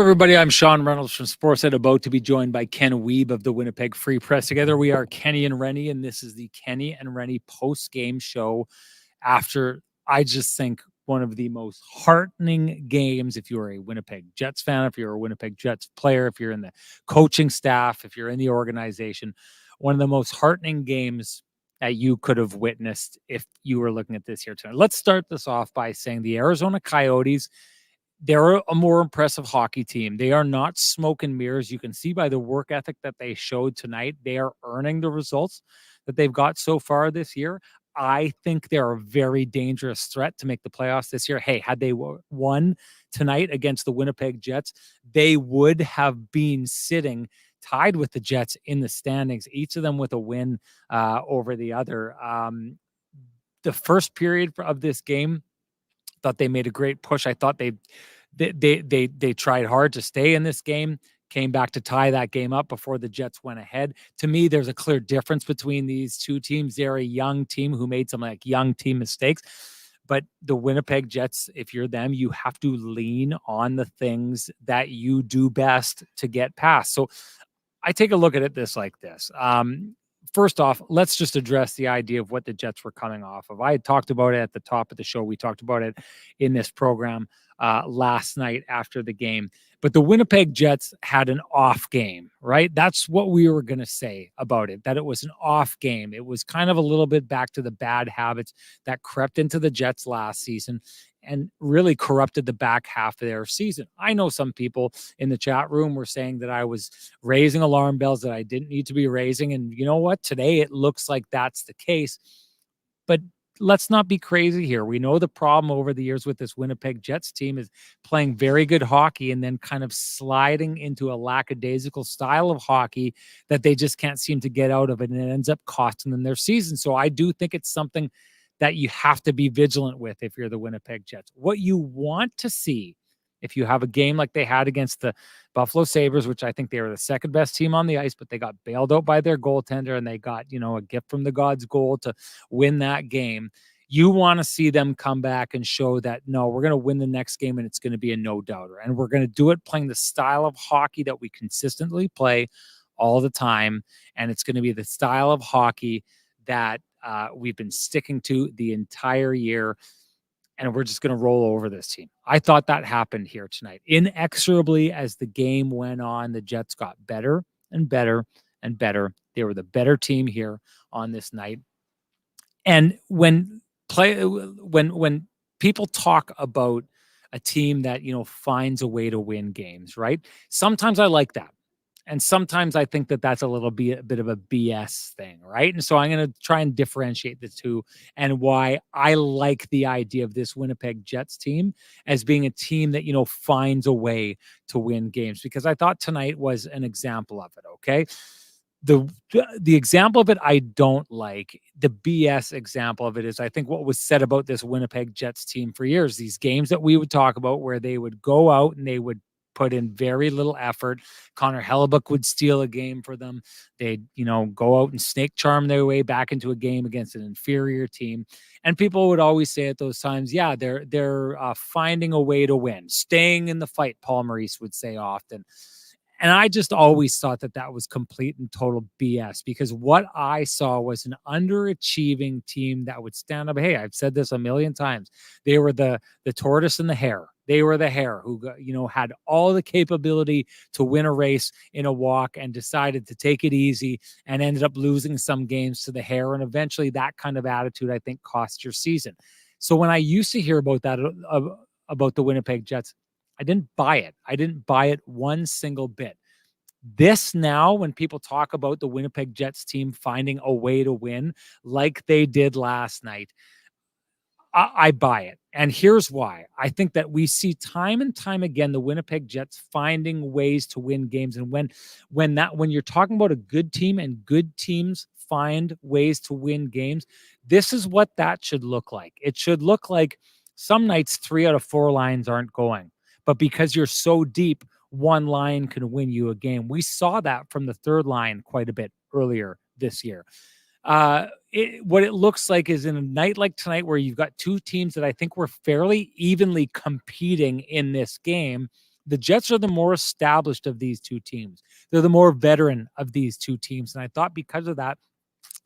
everybody. I'm Sean Reynolds from Sportsnet, about to be joined by Ken Wiebe of the Winnipeg Free Press. Together, we are Kenny and Renny, and this is the Kenny and Renny post-game show after, I just think, one of the most heartening games. If you're a Winnipeg Jets fan, if you're a Winnipeg Jets player, if you're in the coaching staff, if you're in the organization, one of the most heartening games that you could have witnessed if you were looking at this here tonight. Let's start this off by saying the Arizona Coyotes, they're a more impressive hockey team. They are not smoke and mirrors. You can see by the work ethic that they showed tonight, they are earning the results that they've got so far this year. I think they're a very dangerous threat to make the playoffs this year. Hey, had they won tonight against the Winnipeg Jets, they would have been sitting tied with the Jets in the standings, each of them with a win over the other. The first period of this game, thought they made a great push. I thought they tried hard to stay in this game, came back to tie that game up before the Jets went ahead. To me, there's a clear difference between these two teams. They're a young team who made some young team mistakes. But the Winnipeg Jets, if you're them, you have to lean on the things that you do best to get past. So I take a look at it like this. First off, let's just address the idea of what the Jets were coming off of. I had talked about it at the top of the show. We talked about it in this program last night after the game. But the Winnipeg Jets had an off game, right? That's what we were going to say about it, that it was an off game. It was kind of a little bit back to the bad habits that crept into the Jets last season and really corrupted the back half of their season. I know some people in the chat room were saying that I was raising alarm bells that I didn't need to be raising. And you know what? Today it looks like that's the case. But let's not be crazy here. We know the problem over the years with this Winnipeg Jets team is playing very good hockey and then kind of sliding into a lackadaisical style of hockey that they just can't seem to get out of it, and it ends up costing them their season. So I do think it's something that you have to be vigilant with if you're the Winnipeg Jets. What you want to see if you have a game like they had against the Buffalo Sabres, which I think they were the second best team on the ice, but they got bailed out by their goaltender and they got, a gift from the gods goal to win that game. You want to see them come back and show that, no, we're going to win the next game and it's going to be a no-doubter. And we're going to do it playing the style of hockey that we consistently play all the time. And it's going to be the style of hockey that we've been sticking to the entire year, and we're just going to roll over this team. I thought that happened here tonight. Inexorably, as the game went on, the Jets got better and better and better. They were the better team here on this night. And when people talk about a team that, finds a way to win games, right? Sometimes I like that. And sometimes I think that that's a bit of a BS thing, right? And so I'm going to try and differentiate the two and why I like the idea of this Winnipeg Jets team as being a team that, finds a way to win games, because I thought tonight was an example of it, okay? The example of it I don't like, the BS example of it, is I think what was said about this Winnipeg Jets team for years, these games that we would talk about where they would go out and they would put in very little effort. Connor Hellebuck would steal a game for them. They'd, go out and snake charm their way back into a game against an inferior team. And people would always say at those times, yeah, they're finding a way to win, staying in the fight, Paul Maurice would say often. And I just always thought that that was complete and total BS, because what I saw was an underachieving team that would stand up. Hey, I've said this a million times. They were the tortoise and the hare. They were the hare who, had all the capability to win a race in a walk and decided to take it easy and ended up losing some games to the hare. And eventually that kind of attitude, I think, cost your season. So when I used to hear about that, about the Winnipeg Jets, I didn't buy it. I didn't buy it one single bit. This now, when people talk about the Winnipeg Jets team finding a way to win like they did last night, I buy it. And here's why. I think that we see time and time again the Winnipeg Jets finding ways to win games. And when you're talking about a good team and good teams find ways to win games, this is what that should look like. It should look like some nights 3 out of 4 lines aren't going, but because you're so deep, one line can win you a game. We saw that from the third line quite a bit earlier this year. What it looks like is in a night like tonight, where you've got two teams that I think were fairly evenly competing in this game, the Jets are the more established of these two teams. They're the more veteran of these two teams. And I thought because of that,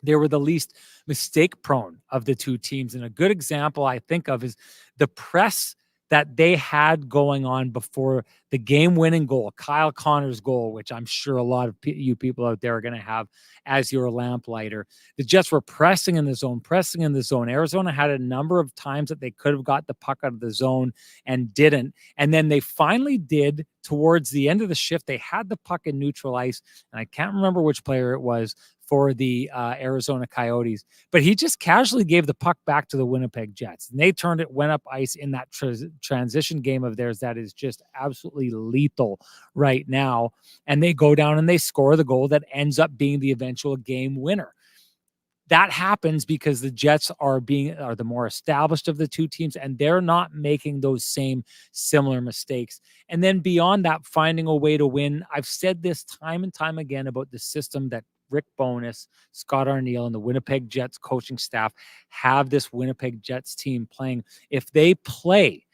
they were the least mistake prone of the two teams. And a good example I think of is the press that they had going on before the game winning goal, Kyle Connor's goal, which I'm sure a lot of you people out there are going to have as your lamplighter. The Jets were pressing in the zone, pressing in the zone. Arizona had a number of times that they could have got the puck out of the zone and didn't. And then they finally did towards the end of the shift. They had the puck in neutral ice, and I can't remember which player it was for the Arizona Coyotes, but he just casually gave the puck back to the Winnipeg Jets. And they turned it, went up ice in that transition game of theirs that is just absolutely lethal right now. And they go down and they score the goal that ends up being the eventual game winner. That happens because the Jets are the more established of the two teams, and they're not making those same similar mistakes. And then beyond that, finding a way to win. I've said this time and time again about the system that Rick Bowness, Scott Arniel, and the Winnipeg Jets coaching staff have this Winnipeg Jets team playing. If they play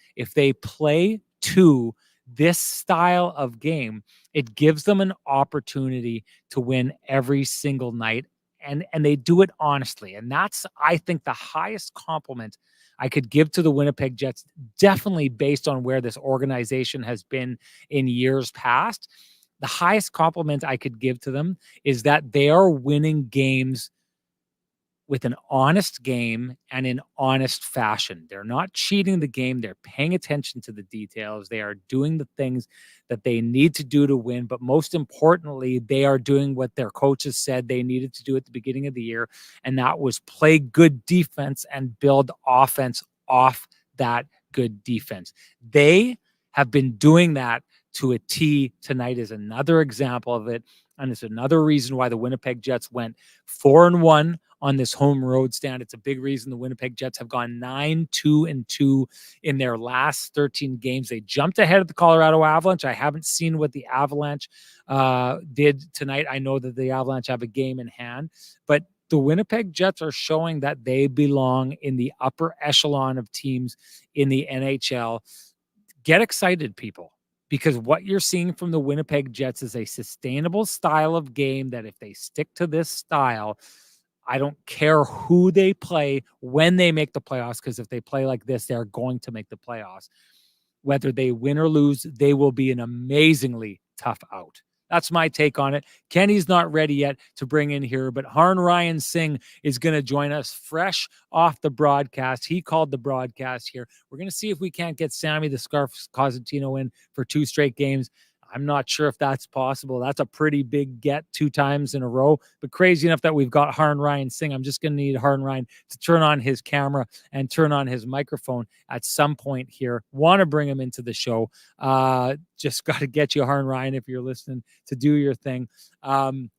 to this style of game, it gives them an opportunity to win every single night. And they do it honestly. And that's, I think, the highest compliment I could give to the Winnipeg Jets, definitely based on where this organization has been in years past. The highest compliment I could give to them is that they are winning games with an honest game and in honest fashion. They're not cheating the game. They're paying attention to the details. They are doing the things that they need to do to win. But most importantly, they are doing what their coaches said they needed to do at the beginning of the year. And that was play good defense and build offense off that good defense. They have been doing that to a T. Tonight is another example of it. And it's another reason why the Winnipeg Jets went 4-1 on this home road stand. It's a big reason the Winnipeg Jets have gone 9-2-2 in their last 13 games. They jumped ahead of the Colorado Avalanche. I haven't seen what the Avalanche did tonight. I know that the Avalanche have a game in hand, but the Winnipeg Jets are showing that they belong in the upper echelon of teams in the NHL. Get excited, people, because what you're seeing from the Winnipeg Jets is a sustainable style of game that if they stick to this style, I don't care who they play when they make the playoffs, because if they play like this, they're going to make the playoffs. Whether they win or lose, they will be an amazingly tough out. That's my take on it. Kenny's not ready yet to bring in here, but Harn Ryan Singh is going to join us fresh off the broadcast. He called the broadcast here. We're going to see if we can't get Sammy the Scarf Cosentino in for 2 straight games. I'm not sure if that's possible. That's a pretty big get 2 times in a row, but crazy enough that we've got Harn Ryan Singh. I'm just going to need Harn Ryan to turn on his camera and turn on his microphone at some point here. Want to bring him into the show. Just got to get you, Harn Ryan, if you're listening, to do your thing.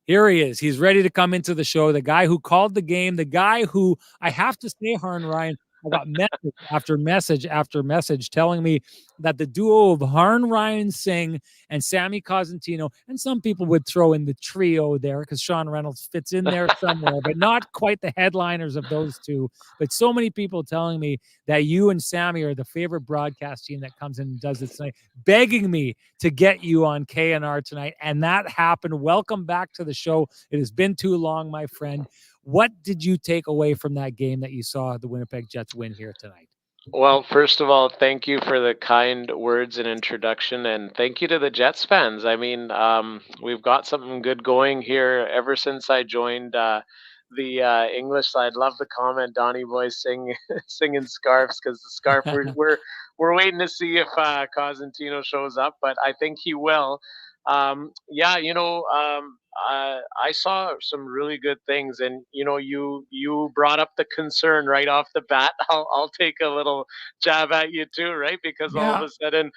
Here he is. He's ready to come into the show. The guy who called the game, the guy who, I have to say, Harn Ryan, I got message after message after message telling me that the duo of Harn Ryan Singh and Sammy Cosentino, and some people would throw in the trio there because Sean Reynolds fits in there somewhere, but not quite the headliners of those two. But so many people telling me that you and Sammy are the favorite broadcast team that comes in and does it tonight, begging me to get you on KNR tonight. And that happened. Welcome back to the show. It has been too long, my friend. What did you take away from that game that you saw the Winnipeg Jets win here tonight? Well, first of all, thank you for the kind words and introduction, and thank you to the Jets fans. I mean, we've got something good going here ever since I joined the English side. Love the comment, Donnie Boy singing scarves, because the scarf we're waiting to see if Cosentino shows up, but I think he will. Yeah, I saw some really good things, and you brought up the concern right off the bat. I'll take a little jab at you too, right? Because all of Yeah. a sudden,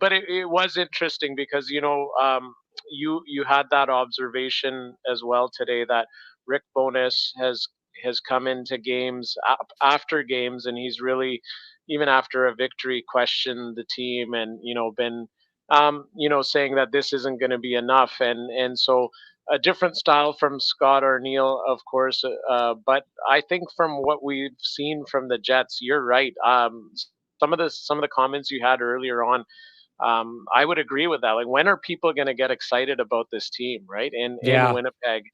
but it was interesting because you had that observation as well today that Rick Bowness has come into games after games, and he's really, even after a victory, questioned the team and been saying that this isn't going to be enough, and so a different style from Scott Arniel, of course, but I think from what we've seen from the Jets, you're right. Some of the comments you had earlier on I would agree with that. Like, when are people going to get excited about this team, right? In Yeah. Winnipeg,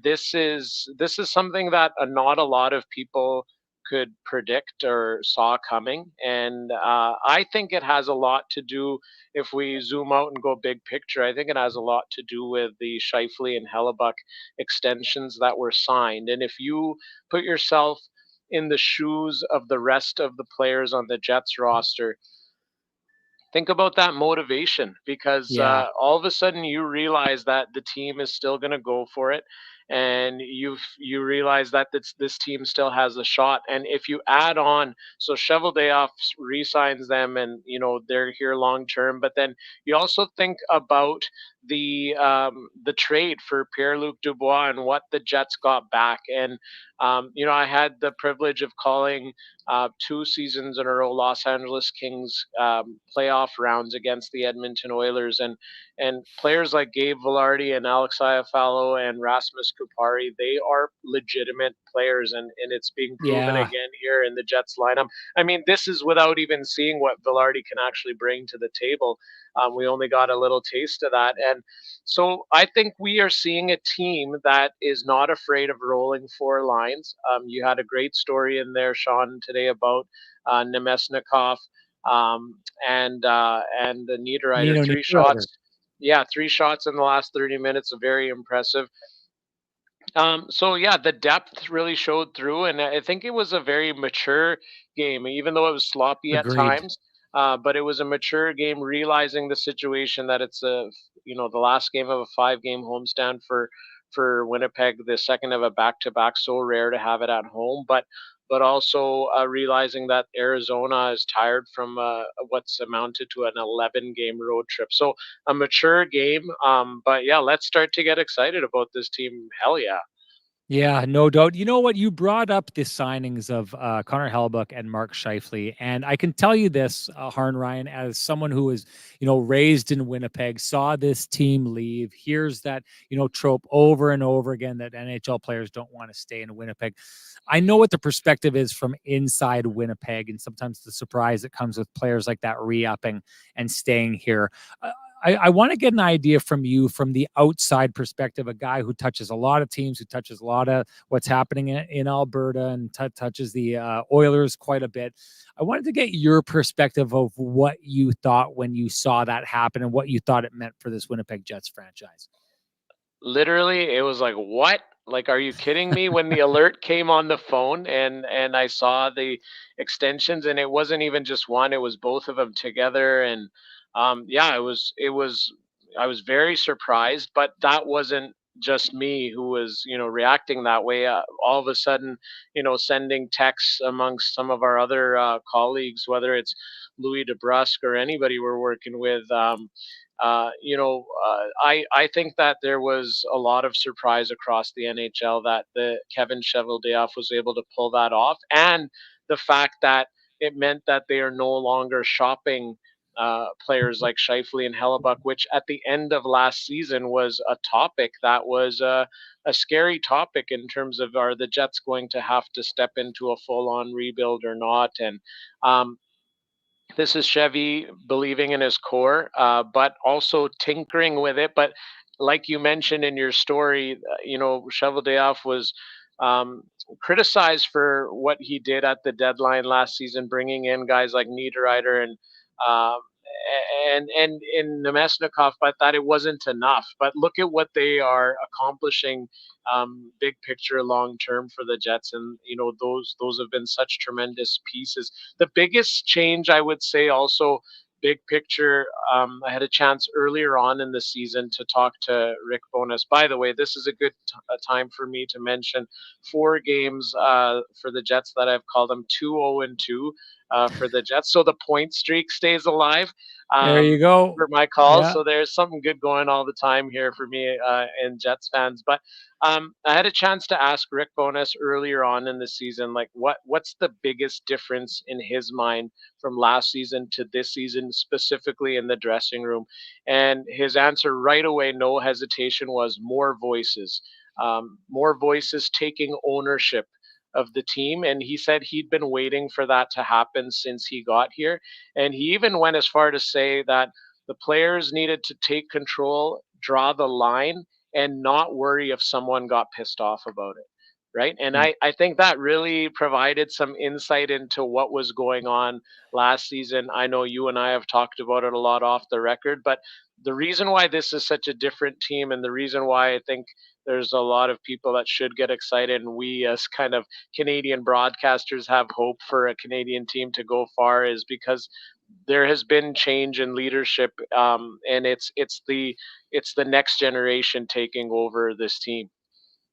this is something that not a lot of people could predict or saw coming, and I think it has a lot to do. If we zoom out and go big picture, I think it has a lot to do with the Shifley and Hellebuck extensions that were signed. And if you put yourself in the shoes of the rest of the players on the Jets roster, think about that motivation, because Yeah. all of a sudden you realize that the team is still going to go for it, and you realize that this team still has a shot. And if you add on, so Cheveldayoff re-signs them, and they're here long term, but then you also think about the trade for Pierre-Luc Dubois and what the Jets got back. And I had the privilege of calling 2 seasons in a row Los Angeles Kings playoff rounds against the Edmonton Oilers, and players like Gabe Velarde and Alex Iafallo and Rasmus Kupari, they are legitimate players, and it's being proven Yeah. again here in the Jets lineup. I mean, this is without even seeing what Velarde can actually bring to the table. We only got a little taste of that, and so I think we are seeing a team that is not afraid of rolling four lines. You had a great story in there, Sean, today about Nemesnikov, and the Niederreiter. Nino Three Niederreiter. shots, yeah, 3 shots in the last 30 minutes. Very impressive. So yeah, the depth really showed through, and I think it was a very mature game, even though it was sloppy at Agreed. times. But it was a mature game, realizing the situation that it's the last game of a 5 game homestand for Winnipeg, the second of a back to back. So rare to have it at home, but also realizing that Arizona is tired from what's amounted to an 11 game road trip. So a mature game. But yeah, let's start to get excited about this team. Hell yeah. Yeah, no doubt. You know what? You brought up the signings of Connor Hellebuck and Mark Scheifele, and I can tell you this, Harn Ryan, as someone who was, raised in Winnipeg, saw this team leave, hears that, trope over and over again that NHL players don't want to stay in Winnipeg. I know what the perspective is from inside Winnipeg, and sometimes the surprise that comes with players like that re-upping and staying here. I want to get an idea from you from the outside perspective, a guy who touches a lot of teams, who touches a lot of what's happening in Alberta and touches the Oilers quite a bit. I wanted to get your perspective of what you thought when you saw that happen and what you thought it meant for this Winnipeg Jets franchise. Literally, it was like, what? Like, are you kidding me? When the alert came on the phone, and I saw the extensions, and it wasn't even just one, it was both of them together. And yeah, it was I was very surprised, but that wasn't just me who was reacting that way. All of a sudden, sending texts amongst some of our other colleagues, whether it's Louis DeBrusque or anybody we're working with. I think that there was a lot of surprise across the NHL that the Kevin Cheveldayoff was able to pull that off, and the fact that it meant that they are no longer shopping players like Shifley and Hellebuck, which at the end of last season was a topic that was a scary topic in terms of, are the Jets going to have to step into a full-on rebuild or not? And um, this is Chevy believing in his core, but also tinkering with it. But like you mentioned in your story, Cheveldayoff was um, criticized for what he did at the deadline last season, bringing in guys like Niederreiter um, and in Nemesnikov, but that it wasn't enough. But look at what they are accomplishing, big picture, long term for the Jets, and those have been such tremendous pieces. The biggest change, I would say, also big picture. I had a chance earlier on in the season to talk to Rick Bowness. By the way, this is a good time for me to mention 4 games for the Jets that I've called them 2-0-2 for the Jets. So the point streak stays alive There you um, go. for my calls. Yeah. So there's something good going all the time here for me and Jets fans. But I had a chance to ask Rick Bowness earlier on in the season, like what's the biggest difference in his mind from last season to this season, specifically in the dressing room. And his answer right away, no hesitation, was more voices taking ownership of the team. And he said he'd been waiting for that to happen since he got here. And he even went as far to say that the players needed to take control, draw the line, and not worry if someone got pissed off about it. Right. And Mm. I think that really provided some insight into what was going on last season. I know you and I have talked about it a lot off the record, but the reason why this is such a different team, and the reason why I think there's a lot of people that should get excited, and we as kind of Canadian broadcasters have hope for a Canadian team to go far, is because there has been change in leadership, and it's the next generation taking over this team.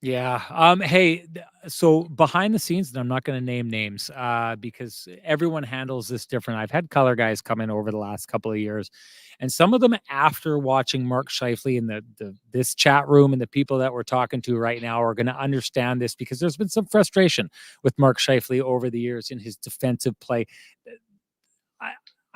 Yeah. Hey, so behind the scenes, and I'm not going to name names because everyone handles this different. I've had color guys come in over the last couple of years, and some of them, after watching Mark Scheifele in the this chat room and the people that we're talking to right now, are going to understand this because there's been some frustration with Mark Scheifele over the years in his defensive play.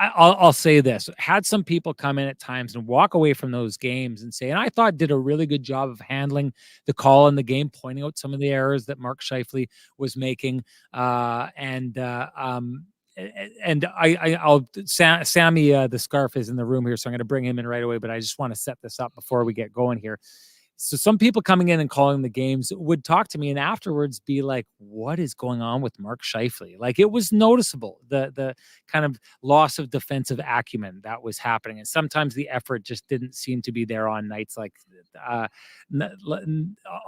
I, I'll say this: had some people come in at times and walk away from those games and say, and I thought did a really good job of handling the call in the game, pointing out some of the errors that Mark Scheifele was making, and Sammy, the scarf is in the room here, so I'm going to bring him in right away. But I just want to set this up before we get going here. So some people coming in and calling the games would talk to me and afterwards be like, "What is going on with Mark Scheifele?" Like it was noticeable the kind of loss of defensive acumen that was happening, and sometimes the effort just didn't seem to be there on nights like uh,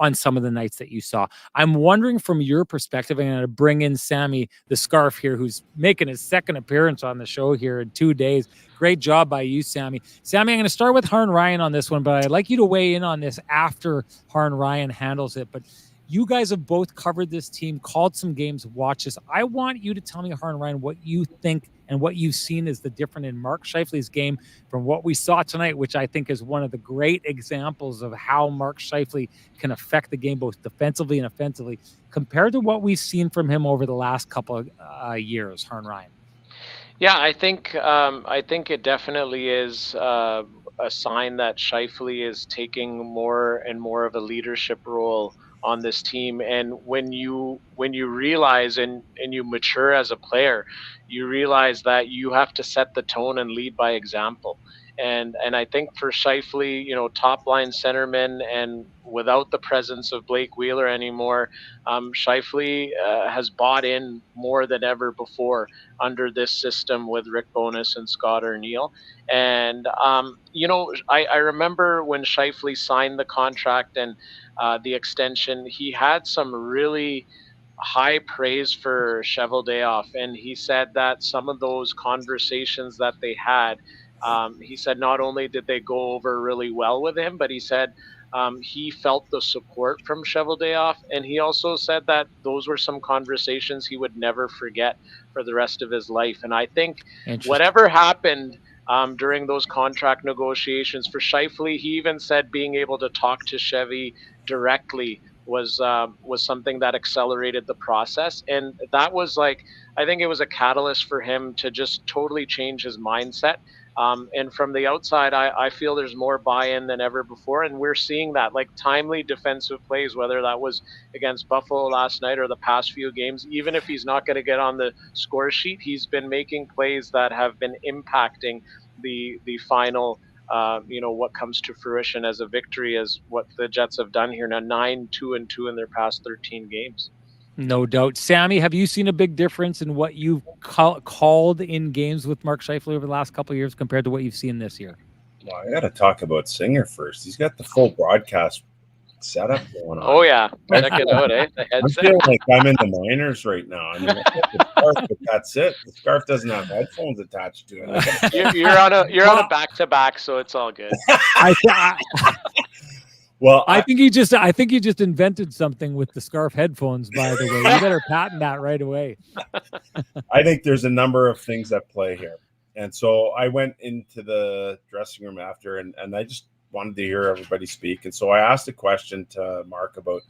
on some of the nights that you saw. I'm wondering from your perspective. I'm going to bring in Sammy the scarf here, who's making his second appearance on the show here in 2 days. Great job by you, Sammy. Sammy, I'm going to start with Harn Ryan on this one, but I'd like you to weigh in on this after Harn Ryan handles it. But you guys have both covered this team, called some games, watched this. I want you to tell me, Harn Ryan, what you think and what you've seen is the difference in Mark Scheifele's game from what we saw tonight, which I think is one of the great examples of how Mark Scheifele can affect the game both defensively and offensively compared to what we've seen from him over the last couple of years, Harn Ryan. Yeah, I think it definitely is a sign that Shifley is taking more and more of a leadership role on this team. And when you realize and you mature as a player, you realize that you have to set the tone and lead by example. And I think for Shifley, you know, top line centerman and without the presence of Blake Wheeler anymore, Shifley has bought in more than ever before under this system with Rick Bonus and Scott O'Neill. And, you know, I remember when Shifley signed the contract and the extension, he had some really high praise for Cheveldayoff. And he said that some of those conversations that they had, he said not only did they go over really well with him, but he said he felt the support from Cheveldayoff. And he also said that those were some conversations he would never forget for the rest of his life. And I think Interesting. whatever happened during those contract negotiations for Shifley, he even said being able to talk to Chevy directly was something that accelerated the process, and that was like I think it was a catalyst for him to just totally change his mindset. And from the outside, I feel there's more buy-in than ever before, and we're seeing that like timely defensive plays, whether that was against Buffalo last night or the past few games. Even if he's not going to get on the score sheet, he's been making plays that have been impacting the final you know what comes to fruition as a victory, as what the Jets have done here now, 9-2-2 in their past 13 games. No doubt. Sammy, have you seen a big difference in what you've called in games with Mark Scheifele over the last couple of years compared to what you've seen this year? Well, I got to talk about Singer first. He's got the full broadcast setup going on. Oh yeah, check it out, eh? The I'm headset. feeling like I'm in the minors right now. I mean, I got the scarf, but that's it. The scarf doesn't have headphones attached to it. You're on a back to back, so it's all good. Well, I think you just invented something with the scarf headphones, by the way. You better patent that right away. I think there's a number of things at play here. And so I went into the dressing room after and I just wanted to hear everybody speak. And so I asked a question to Mark about,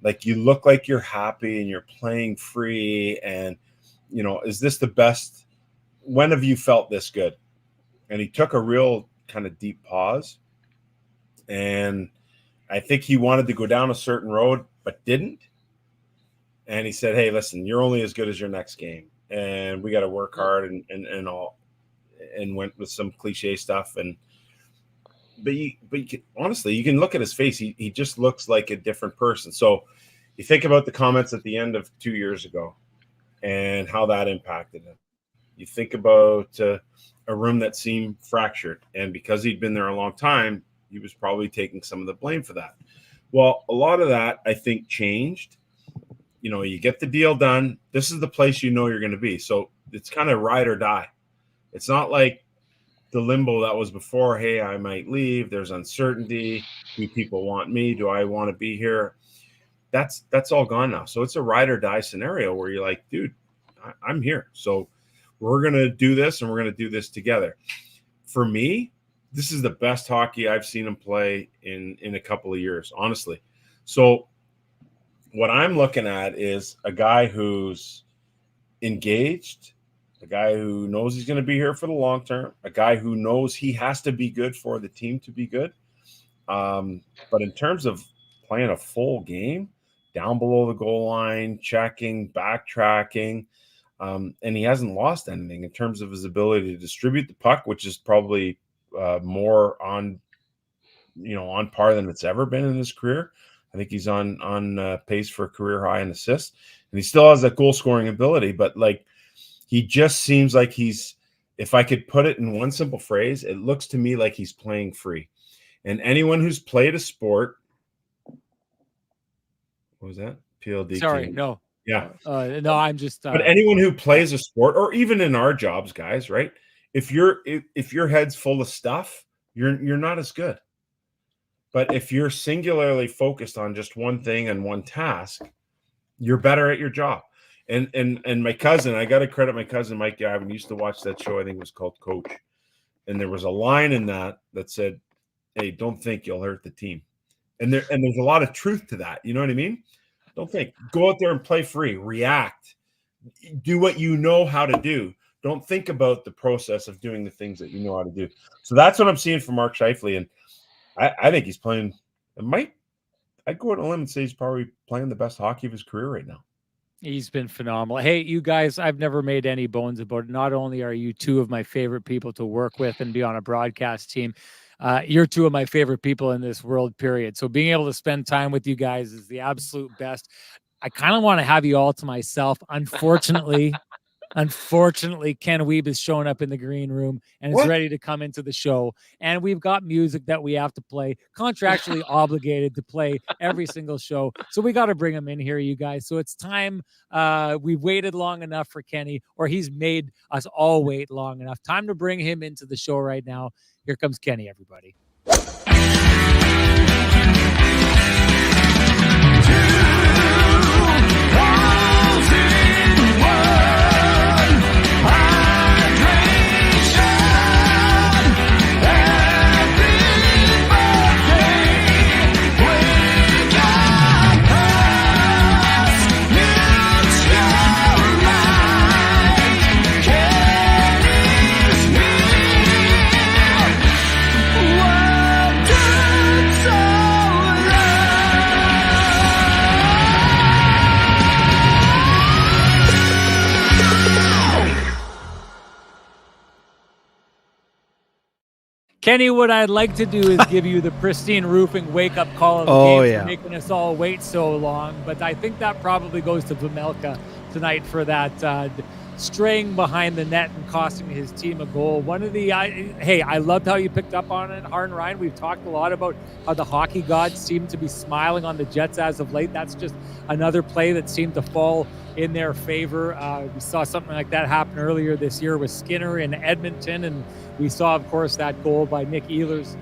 like, you look like you're happy and you're playing free. And, you know, is this the best? When have you felt this good? And he took a real kind of deep pause. And I think he wanted to go down a certain road, but didn't. And he said, hey, listen, you're only as good as your next game. And we got to work hard and all, and went with some cliche stuff. But you can, honestly, you can look at his face. He just looks like a different person. So you think about the comments at the end of 2 years ago and how that impacted him. You think about a room that seemed fractured. And because he'd been there a long time, he was probably taking some of the blame for that. Well, a lot of that, I think, changed. You know, you get the deal done. This is the place you know you're going to be. So it's kind of ride or die. It's not like the limbo that was before. Hey, I might leave. There's uncertainty. Do people want me? Do I want to be here? That's all gone now. So it's a ride or die scenario where you're like, dude, I'm here. So we're going to do this, and we're going to do this together. For me, this is the best hockey I've seen him play in a couple of years, honestly. So what I'm looking at is a guy who's engaged, a guy who knows he's going to be here for the long term, a guy who knows he has to be good for the team to be good. But in terms of playing a full game, down below the goal line, checking, backtracking, and he hasn't lost anything in terms of his ability to distribute the puck, which is probably more on par than it's ever been in his career. I think he's on pace for a career high in assists, and he still has that goal scoring ability. But like, he just seems like if I could put it in one simple phrase, it looks to me like he's playing free. And anyone who's played a sport, what was that? PLD. Sorry, no. Yeah. No, I'm just. But anyone who plays a sport, or even in our jobs, guys, right? If your head's full of stuff, you're not as good. But if you're singularly focused on just one thing and one task, you're better at your job. And my cousin, I got to credit my cousin Mike Gavin, used to watch that show. I think it was called Coach, and there was a line in that said, "Hey, don't think you'll hurt the team." And there's a lot of truth to that. You know what I mean? Don't think. Go out there and play free. React. Do what you know how to do. Don't think about the process of doing the things that you know how to do. So that's what I'm seeing from Mark Scheifele, and I think he's playing. I'd go out on a limb and say he's probably playing the best hockey of his career right now. He's been phenomenal. Hey, you guys, I've never made any bones about it. Not only are you two of my favorite people to work with and be on a broadcast team, you're two of my favorite people in this world, period. So being able to spend time with you guys is the absolute best. I kind of want to have you all to myself. Unfortunately, Ken Wiebe is showing up in the green room and is ready to come into the show. And we've got music that we have to play, contractually obligated to play every single show. So we got to bring him in here, you guys. So it's time. We've waited long enough for Kenny, or he's made us all wait long enough. Time to bring him into the show right now. Here comes Kenny, everybody. Kenny, what I'd like to do is give you the pristine roofing wake-up call of the game for making us all wait so long. But I think that probably goes to Vejmelka tonight for that straying behind the net and costing his team a goal. I loved how you picked up on it, Harn Ryan. We've talked a lot about how the hockey gods seem to be smiling on the Jets as of late. That's just another play that seemed to fall in their favor. We saw something like that happen earlier this year with Skinner in Edmonton, and we saw, of course, that goal by Nick Ehlers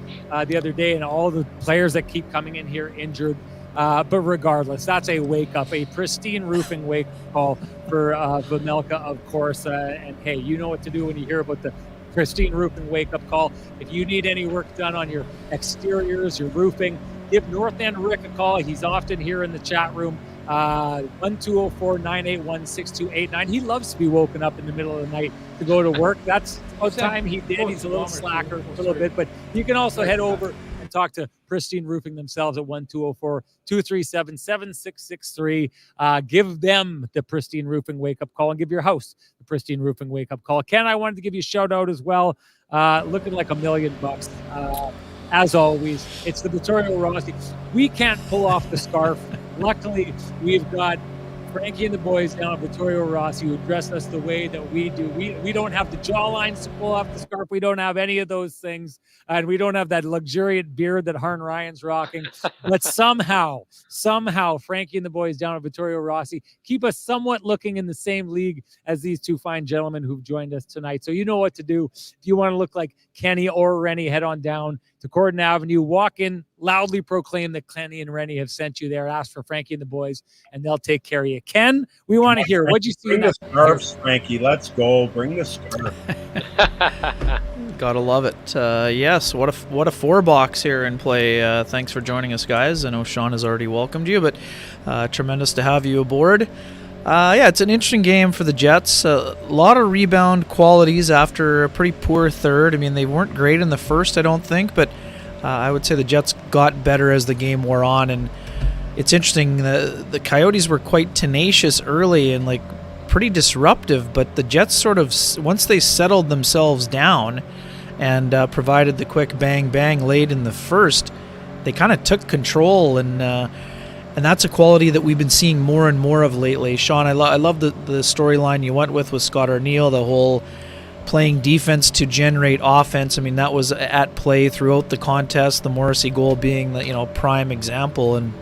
the other day, and all the players that keep coming in here injured. But regardless, that's a wake-up, a pristine roofing wake call for Vejmelka, of course. And, hey, you know what to do when you hear about the pristine roofing wake-up call. If you need any work done on your exteriors, your roofing, give North End Rick a call. He's often here in the chat room. 1-204-981-6289. He loves to be woken up in the middle of the night to go to work. That's about time he did. He's a little slacker a little bit, but you can also head over and talk to Pristine Roofing themselves at 1-204-237-7663. Give them the Pristine Roofing wake-up call and give your house the Pristine Roofing wake-up call. Ken, I wanted to give you a shout-out as well. Looking like $1 million. As always, it's the Vittorio Rossi. We can't pull off the scarf. Luckily, we've got Frankie and the boys down at Vittorio Rossi who dress us the way that we do. We don't have the jawlines to pull off the scarf. We don't have any of those things. And we don't have that luxuriant beard that Harn Ryan's rocking. But somehow, Frankie and the boys down at Vittorio Rossi keep us somewhat looking in the same league as these two fine gentlemen who've joined us tonight. So you know what to do. If you want to look like Kenny or Renny, head on down to Corden Avenue, walk in, loudly proclaim that Kenny and Renny have sent you there. Ask for Frankie and the boys, and they'll take care of you. Ken, we want to hear. What'd you see? Bring the scarves, Frankie. Let's go. Bring the scarf. Gotta love it. Yes, what a 4-box here in play. Thanks for joining us, guys. I know Sean has already welcomed you, but tremendous to have you aboard. Yeah, it's an interesting game for the Jets. A lot of rebound qualities after a pretty poor third. I mean, they weren't great in the first, I don't think, but I would say the Jets got better as the game wore on. And it's interesting, the Coyotes were quite tenacious early and like pretty disruptive, but the Jets sort of, once they settled themselves down and provided the quick bang late in the first, they kind of took control, and that's a quality that we've been seeing more and more of lately. Sean, I love the storyline you went with Scott Arniel, the whole playing defense to generate offense. I mean, that was at play throughout the contest, the Morrissey goal being the prime example. And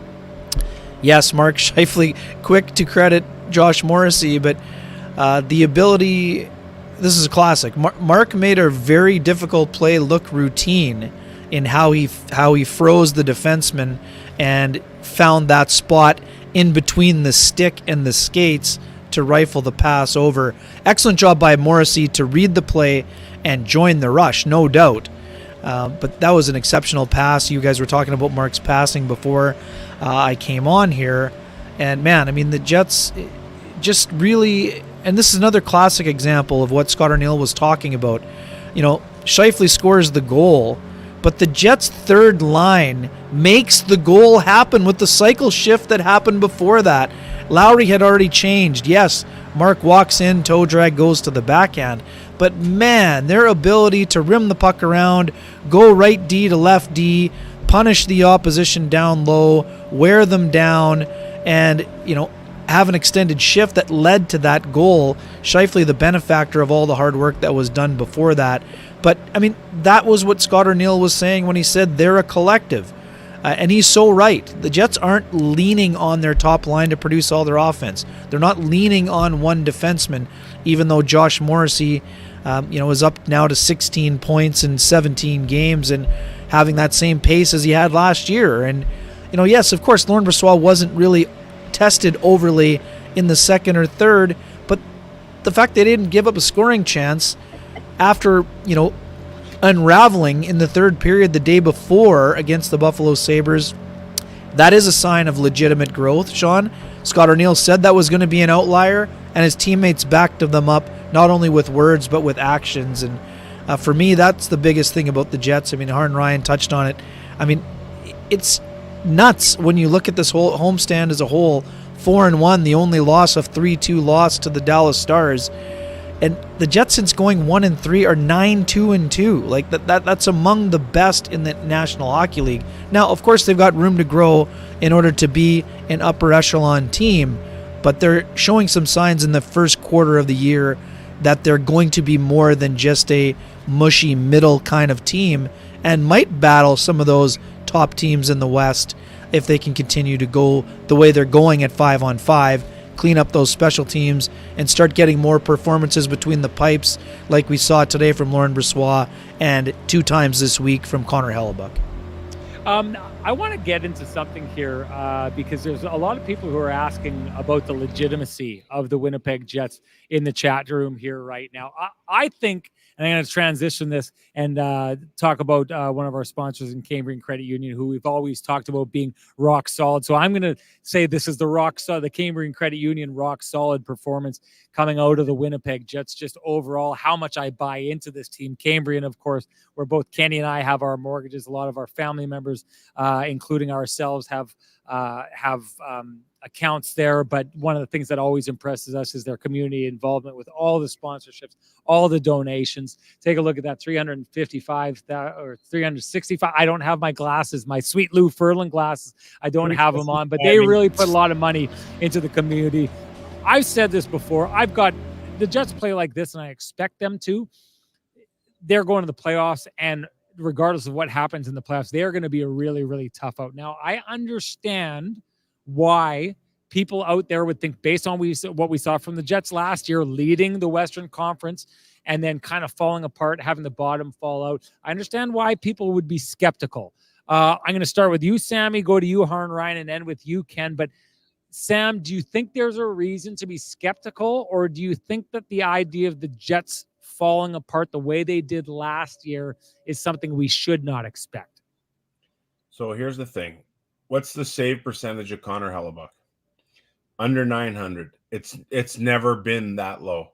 yes, Mark Scheifele, quick to credit Josh Morrissey, but the ability, this is a classic. Mark made a very difficult play look routine in how he froze the defenseman and found that spot in between the stick and the skates to rifle the pass over. Excellent job by Morrissey to read the play and join the rush, no doubt. But that was an exceptional pass. You guys were talking about Mark's passing before I came on here. And man, I mean, the Jets just really, and this is another classic example of what Scott Arniel was talking about. Scheifele scores the goal, but the Jets' third line makes the goal happen with the cycle shift that happened before that. Lowry had already changed. Yes, Mark walks in, toe drag goes to the backhand. But man, their ability to rim the puck around, go right D to left D, punish the opposition down low, wear them down, and, have an extended shift that led to that goal. Scheifele, the benefactor of all the hard work that was done before that. But, I mean, that was what Scott Arniel was saying when he said they're a collective. And he's so right. The Jets aren't leaning on their top line to produce all their offense. They're not leaning on one defenseman, even though Josh Morrissey, is up now to 16 points in 17 games and having that same pace as he had last year. And, yes, of course, Laurent Brossoit wasn't really tested overly in the second or third, but the fact they didn't give up a scoring chance after, unraveling in the third period the day before against the Buffalo Sabres, that is a sign of legitimate growth, Sean. Scott Arniel said that was going to be an outlier, and his teammates backed them up, not only with words, but with actions. And for me, that's the biggest thing about the Jets. I mean, Harn Ryan touched on it. I mean, it's nuts when you look at this whole homestand as a whole. 4-1, the only loss of 3-2 loss to the Dallas Stars. And the Jets, since going 1-3, are 9-2-2. Like that's among the best in the National Hockey League. Now, of course, they've got room to grow in order to be an upper echelon team, but they're showing some signs in the first quarter of the year that they're going to be more than just a mushy middle kind of team, and might battle some of those top teams in the West if they can continue to go the way they're going at 5-on-5. Clean up those special teams and start getting more performances between the pipes like we saw today from Laurent Brossoit and 2 times this week from Connor Hellebuck. I want to get into something here because there's a lot of people who are asking about the legitimacy of the Winnipeg Jets in the chat room here right now. I think And I'm going to transition this and talk about one of our sponsors in Cambrian Credit Union, who we've always talked about being rock solid. So I'm going to say this is the Cambrian Credit Union rock solid performance coming out of the Winnipeg Jets. Just overall, how much I buy into this team. Cambrian, of course, where both Kenny and I have our mortgages. A lot of our family members, including ourselves, have accounts there. But one of the things that always impresses us is their community involvement with all the sponsorships, all the donations. Take a look at that 355 or 365. I don't have my glasses, my sweet Lou Furlan glasses. I don't have them on, but they really put a lot of money into the community. I've said this before. The Jets play like this, and I expect them to. They're going to the playoffs, and regardless of what happens in the playoffs, they are going to be a really, really tough out. Now, I understand why people out there would think, based on what we saw from the Jets last year, leading the Western Conference and then kind of falling apart, having the bottom fall out. I understand why people would be skeptical. I'm going to start with you, Sammy, go to you, Harn Ryan, and end with you, Ken. But Sam, do you think there's a reason to be skeptical, or do you think that the idea of the Jets falling apart the way they did last year is something we should not expect? So here's the thing. What's the save percentage of Connor Hellebuck? Under 900. It's never been that low.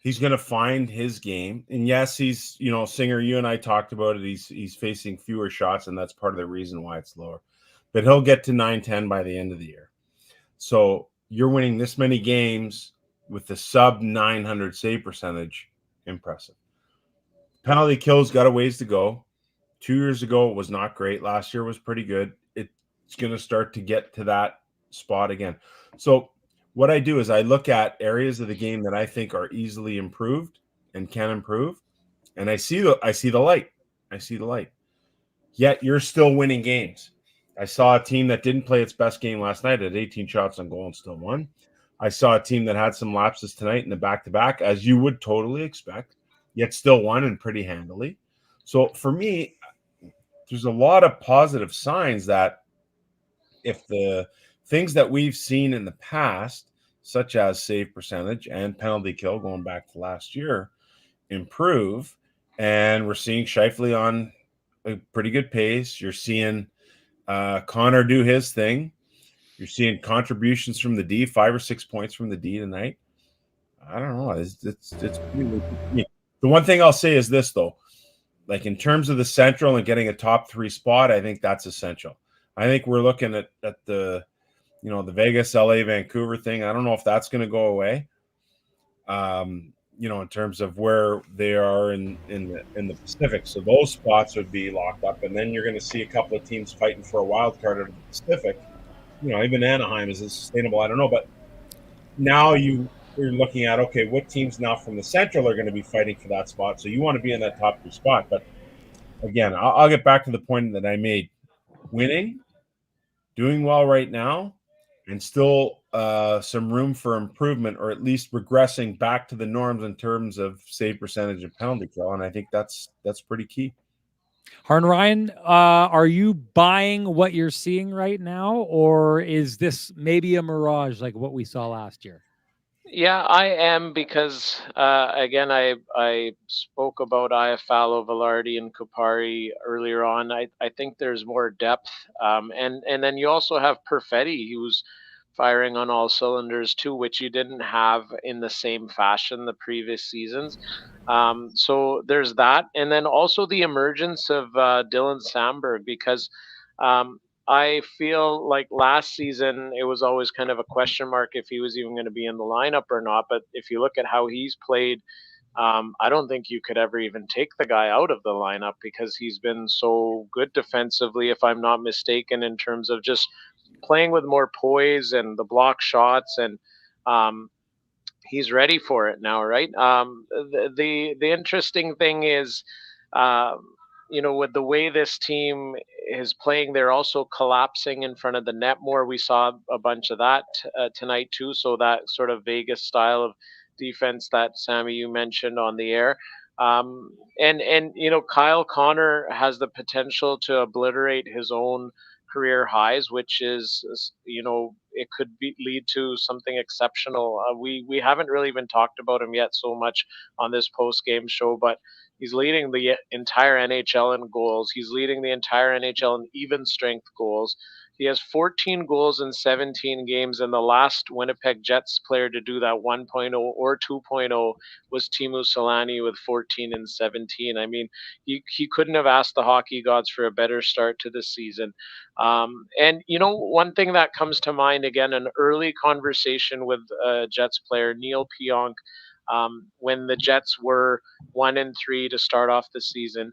He's going to find his game. And yes, he's, Singer, you and I talked about it. He's facing fewer shots, and that's part of the reason why it's lower. But he'll get to 910 by the end of the year. So you're winning this many games with the sub 900 save percentage. Impressive. Penalty kills got a ways to go. 2 years ago, it was not great. Last year was pretty good. It's going to start to get to that spot again. So what I do is I look at areas of the game that I think are easily improved and can improve, and I see the light. I see the light. Yet you're still winning games. I saw a team that didn't play its best game last night at 18 shots on goal and still won. I saw a team that had some lapses tonight in the back-to-back, as you would totally expect, yet still won and pretty handily. So for me, there's a lot of positive signs that if the things that we've seen in the past, such as save percentage and penalty kill going back to last year, improve, and we're seeing Scheifele on a pretty good pace. You're seeing Connor do his thing. You're seeing contributions from the D, 5 or 6 points from the D tonight. I don't know. It's pretty good. The one thing I'll say is this, though. Like, in terms of the Central and getting a top 3 spot, I think that's essential. I think we're looking at the, the Vegas, LA, Vancouver thing. I don't know if that's going to go away. In terms of where they are in the Pacific. So those spots would be locked up, and then you're going to see a couple of teams fighting for a wild card out of the Pacific. Even Anaheim, is it sustainable? I don't know, but now you're looking at, okay, what teams now from the Central are going to be fighting for that spot? So you want to be in that top 3 spot. But again, I'll get back to the point that I made. Winning, doing well right now, and still some room for improvement, or at least regressing back to the norms in terms of save percentage and penalty kill. And I think that's pretty key. Harn Ryan, are you buying what you're seeing right now, or is this maybe a mirage like what we saw last year? Yeah, I am, because again, I spoke about Iafallo, Velarde, and Kupari earlier on. I think there's more depth, and then you also have Perfetti, who's firing on all cylinders too, which you didn't have in the same fashion the previous seasons. So there's that, and then also the emergence of Dylan Samberg, because I feel like last season it was always kind of a question mark if he was even going to be in the lineup or not. But if you look at how he's played, I don't think you could ever even take the guy out of the lineup, because he's been so good defensively, if I'm not mistaken, in terms of just playing with more poise and the block shots, and he's ready for it now, right? The interesting thing is, with the way this team is playing, they're also collapsing in front of the net more. We saw a bunch of that tonight too. So that sort of Vegas style of defense that Sammy you mentioned on the air. And Kyle Connor has the potential to obliterate his own career highs, which is it could lead to something exceptional. We haven't really even talked about him yet so much on this post game show, but he's leading the entire NHL in goals. He's leading the entire NHL in even strength goals. He has 14 goals in 17 games, and the last Winnipeg Jets player to do that 1.0 or 2.0 was Teemu Selanne with 14 and 17. I mean, he couldn't have asked the hockey gods for a better start to the season. And, one thing that comes to mind, again, an early conversation with Jets player, Neil Pionk, when the Jets were 1-3 to start off the season.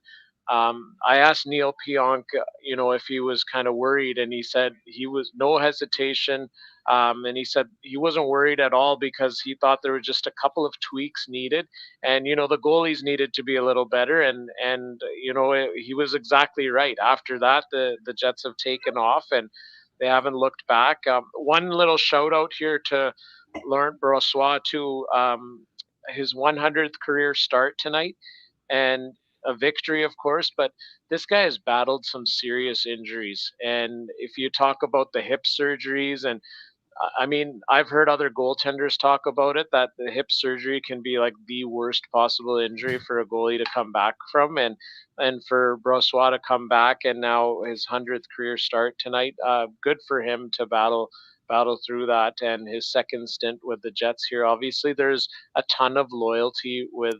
I asked Neil Pionk, if he was kind of worried, and he said he was no hesitation. And he said he wasn't worried at all because he thought there were just a couple of tweaks needed, and the goalies needed to be a little better, and he was exactly right. After that, the Jets have taken off and they haven't looked back. One little shout out here to Laurent Brossoit to his 100th career start tonight, and a victory, of course, but this guy has battled some serious injuries. And if you talk about the hip surgeries, and I mean, I've heard other goaltenders talk about it, that the hip surgery can be like the worst possible injury for a goalie to come back from, and for Brossoit to come back and now his 100th career start tonight, good for him to battle through that, and his second stint with the Jets here. Obviously, there's a ton of loyalty with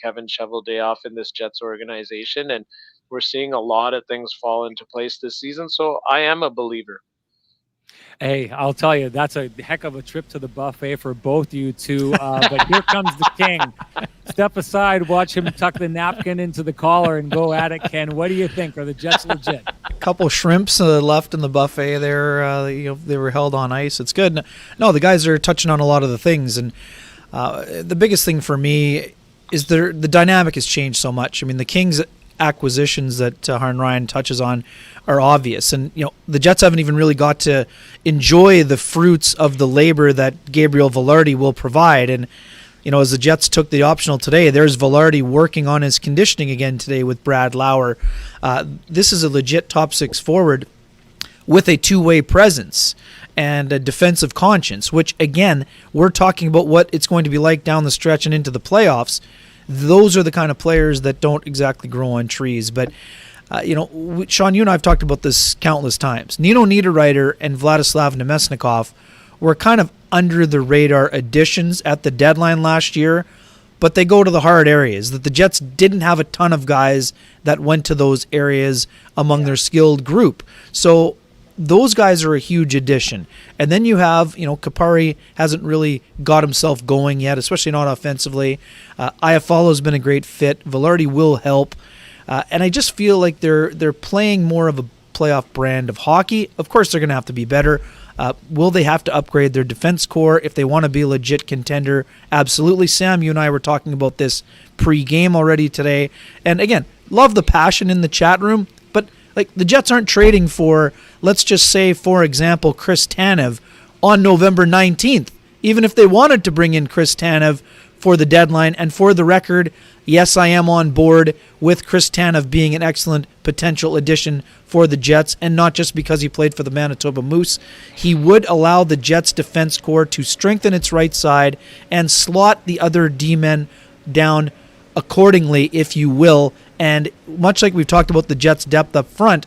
Kevin Cheveldayoff in this Jets organization, and we're seeing a lot of things fall into place this season. So I am a believer. Hey, I'll tell you, that's a heck of a trip to the buffet for both you two. But here comes the king. Step aside, watch him tuck the napkin into the collar and go at it, Ken. What do you think? Are the Jets legit? A couple shrimps left in the buffet there. They were held on ice. It's good. No, the guys are touching on a lot of the things. And the biggest thing for me is the dynamic has changed so much. I mean, the Kings acquisitions that Harn Ryan touches on are obvious, and the Jets haven't even really got to enjoy the fruits of the labor that Gabriel Vilardi will provide. And as the Jets took the optional today, there's Vilardi working on his conditioning again today with Brad Lauer. This is a legit top six forward with a two-way presence and a defensive conscience, which again, we're talking about what it's going to be like down the stretch and into the playoffs. Those are the kind of players that don't exactly grow on trees. But, Sean, you and I have talked about this countless times. Nino Niederreiter and Vladislav Nemesnikov were kind of under the radar additions at the deadline last year, but they go to the hard areas. That the Jets didn't have a ton of guys that went to those areas among their skilled group. So those guys are a huge addition. And then you have, Kapari hasn't really got himself going yet, especially not offensively. Iafalo's been a great fit. Vilardi will help. And I just feel like they're playing more of a playoff brand of hockey. Of course, they're going to have to be better. Will they have to upgrade their defense core if they want to be a legit contender? Absolutely. Sam, you and I were talking about this pre-game already today. And again, love the passion in the chat room. But the Jets aren't trading for, let's just say, for example, Chris Tanev on November 19th. Even if they wanted to bring in Chris Tanev for the deadline, and for the record, yes, I am on board with Chris Tanev being an excellent potential addition for the Jets, and not just because he played for the Manitoba Moose. He would allow the Jets' defense core to strengthen its right side and slot the other D-men down accordingly, if you will. And much like we've talked about the Jets' depth up front,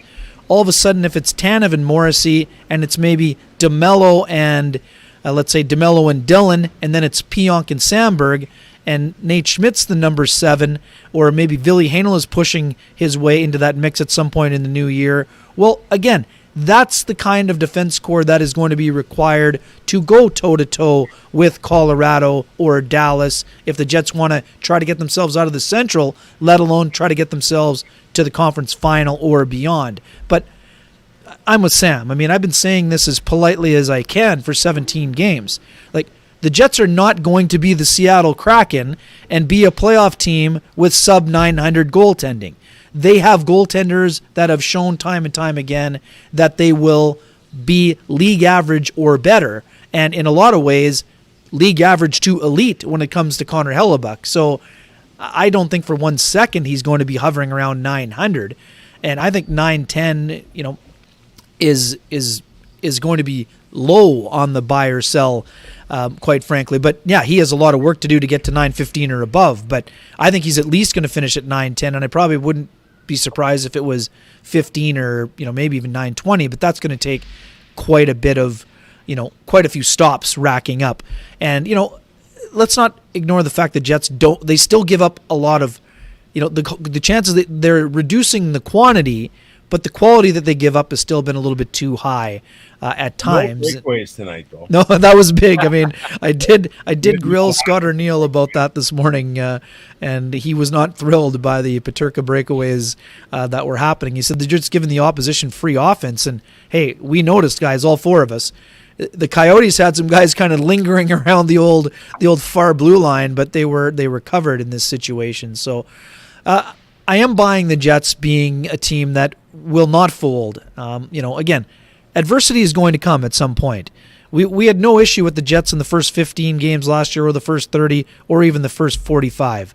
all of a sudden, if it's Tanev and Morrissey, and it's maybe DeMello and, let's say, DeMello and Dillon, and then it's Pionk and Samberg, and Nate Schmidt's the number 7, or maybe Ville Heinola is pushing his way into that mix at some point in the new year. Well, again, that's the kind of defense core that is going to be required to go toe-to-toe with Colorado or Dallas if the Jets want to try to get themselves out of the Central, let alone try to get themselves to the conference final or beyond. But I'm with Sam. I mean, I've been saying this as politely as I can for 17 games. The Jets are not going to be the Seattle Kraken and be a playoff team with sub-900 goaltending. They have goaltenders that have shown time and time again that they will be league average or better, and in a lot of ways, league average to elite when it comes to Connor Hellebuck. So I don't think for 1 second he's going to be hovering around 900, and I think 910, is going to be low on the buy or sell, quite frankly. But yeah, he has a lot of work to do to get to 915 or above. But I think he's at least going to finish at 910, and I probably wouldn't be surprised if it was 15 or maybe even 920. But that's going to take quite a bit of quite a few stops racking up. And let's not ignore the fact that Jets they still give up a lot of the chances that they're reducing the quantity, but the quality that they give up has still been a little bit too high at times. No breakaways tonight, though. No, that was big. I mean, I did grill Scott O'Neill about that this morning, and he was not thrilled by the Peterka breakaways that were happening. He said they're just giving the opposition free offense, and hey, we noticed, guys, all four of us. The Coyotes had some guys kind of lingering around the old far blue line, but they were covered in this situation. So I am buying the Jets being a team that will not fold. Again, adversity is going to come at some point. We had no issue with the Jets in the first 15 games last year, or the first 30, or even the first 45.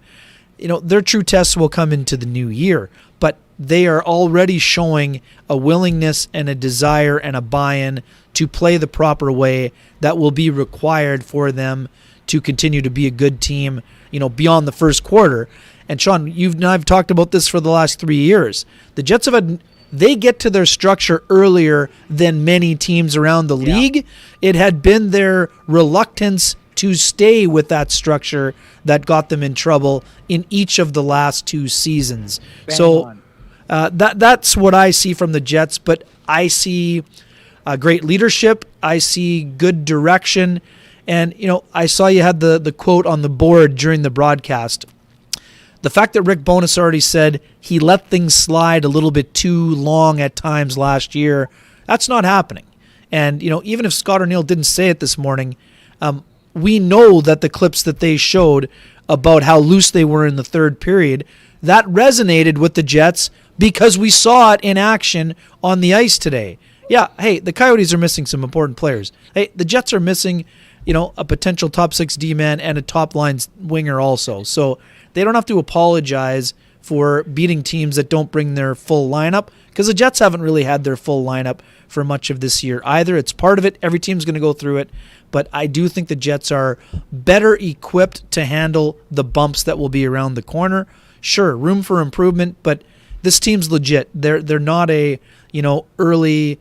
Their true tests will come into the new year, but they are already showing a willingness and a desire and a buy-in to play the proper way that will be required for them to continue to be a good team, beyond the first quarter. And Sean, I've talked about this for the last 3 years. The Jets they get to their structure earlier than many teams around the league. It had been their reluctance to stay with that structure that got them in trouble in each of the last 2 seasons. That's what I see from the Jets, but I see great leadership. I see good direction. And, I saw you had the quote on the board during the broadcast. The fact that Rick Bowness already said he let things slide a little bit too long at times last year, that's not happening. And, even if Scott O'Neill didn't say it this morning, we know that the clips that they showed about how loose they were in the third period, that resonated with the Jets because we saw it in action on the ice today. Yeah, hey, the Coyotes are missing some important players. Hey, the Jets are missing, a potential top 6 D-man and a top line winger also. So they don't have to apologize for beating teams that don't bring their full lineup, because the Jets haven't really had their full lineup for much of this year either. It's part of it. Every team's going to go through it. But I do think the Jets are better equipped to handle the bumps that will be around the corner. Sure, room for improvement, but this team's legit. They're not a, early,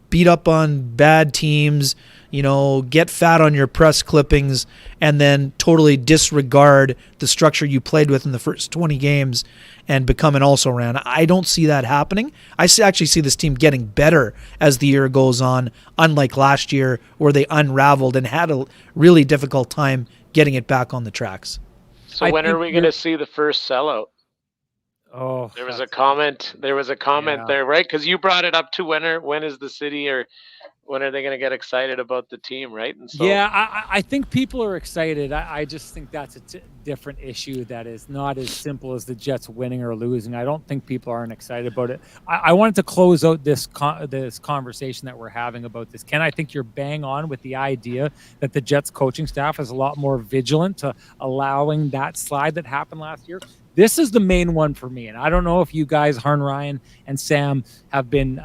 beat up on bad teams, get fat on your press clippings, and then totally disregard the structure you played with in the first 20 games and become an also-ran. I don't see that happening. I actually see this team getting better as the year goes on, unlike last year where they unraveled and had a really difficult time getting it back on the tracks. So when are we going to see the first sellout? Oh, there was a comment there, right? Because you brought it up too. When is the city, or when are they going to get excited about the team, right? And so, I think people are excited. I just think that's a different issue that is not as simple as the Jets winning or losing. I don't think people aren't excited about it. I wanted to close out this conversation that we're having about this. Ken, I think you're bang on with the idea that the Jets coaching staff is a lot more vigilant to allowing that slide that happened last year. This is the main one for me, and I don't know if you guys, Harn Ryan and Sam, have been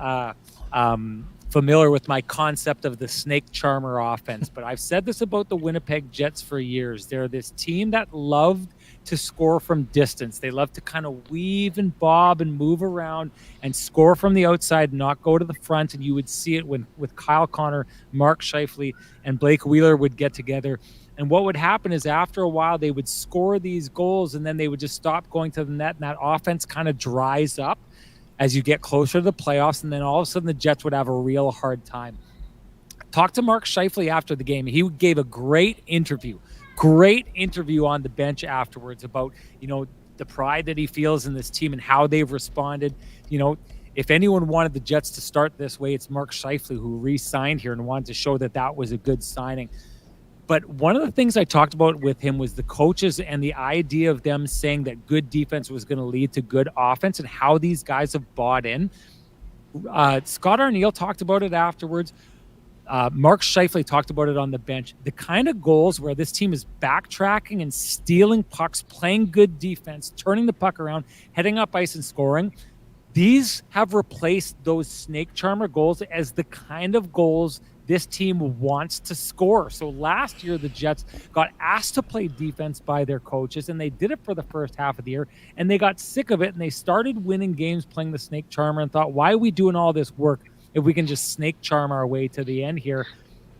familiar with my concept of the snake charmer offense, but I've said this about the Winnipeg Jets for years. They're this team that loved to score from distance. They love to kind of weave and bob and move around and score from the outside, not go to the front. And you would see it with Kyle Connor, Mark Scheifele, and Blake Wheeler would get together. And what would happen is after a while, they would score these goals and then they would just stop going to the net, and that offense kind of dries up as you get closer to the playoffs. And then all of a sudden the Jets would have a real hard time. Talk to Mark Scheifele after the game. He gave a great interview on the bench afterwards about, the pride that he feels in this team and how they've responded. If anyone wanted the Jets to start this way, it's Mark Scheifele, who re-signed here and wanted to show that was a good signing. But one of the things I talked about with him was the coaches and the idea of them saying that good defense was going to lead to good offense and how these guys have bought in. Scott O'Neill talked about it afterwards. Mark Scheifele talked about it on the bench. The kind of goals where this team is backtracking and stealing pucks, playing good defense, turning the puck around, heading up ice and scoring, these have replaced those snake charmer goals as the kind of goals this team wants to score. So last year, the Jets got asked to play defense by their coaches, and they did it for the first half of the year, and they got sick of it, and they started winning games playing the snake charmer and thought, why are we doing all this work if we can just snake charm our way to the end here?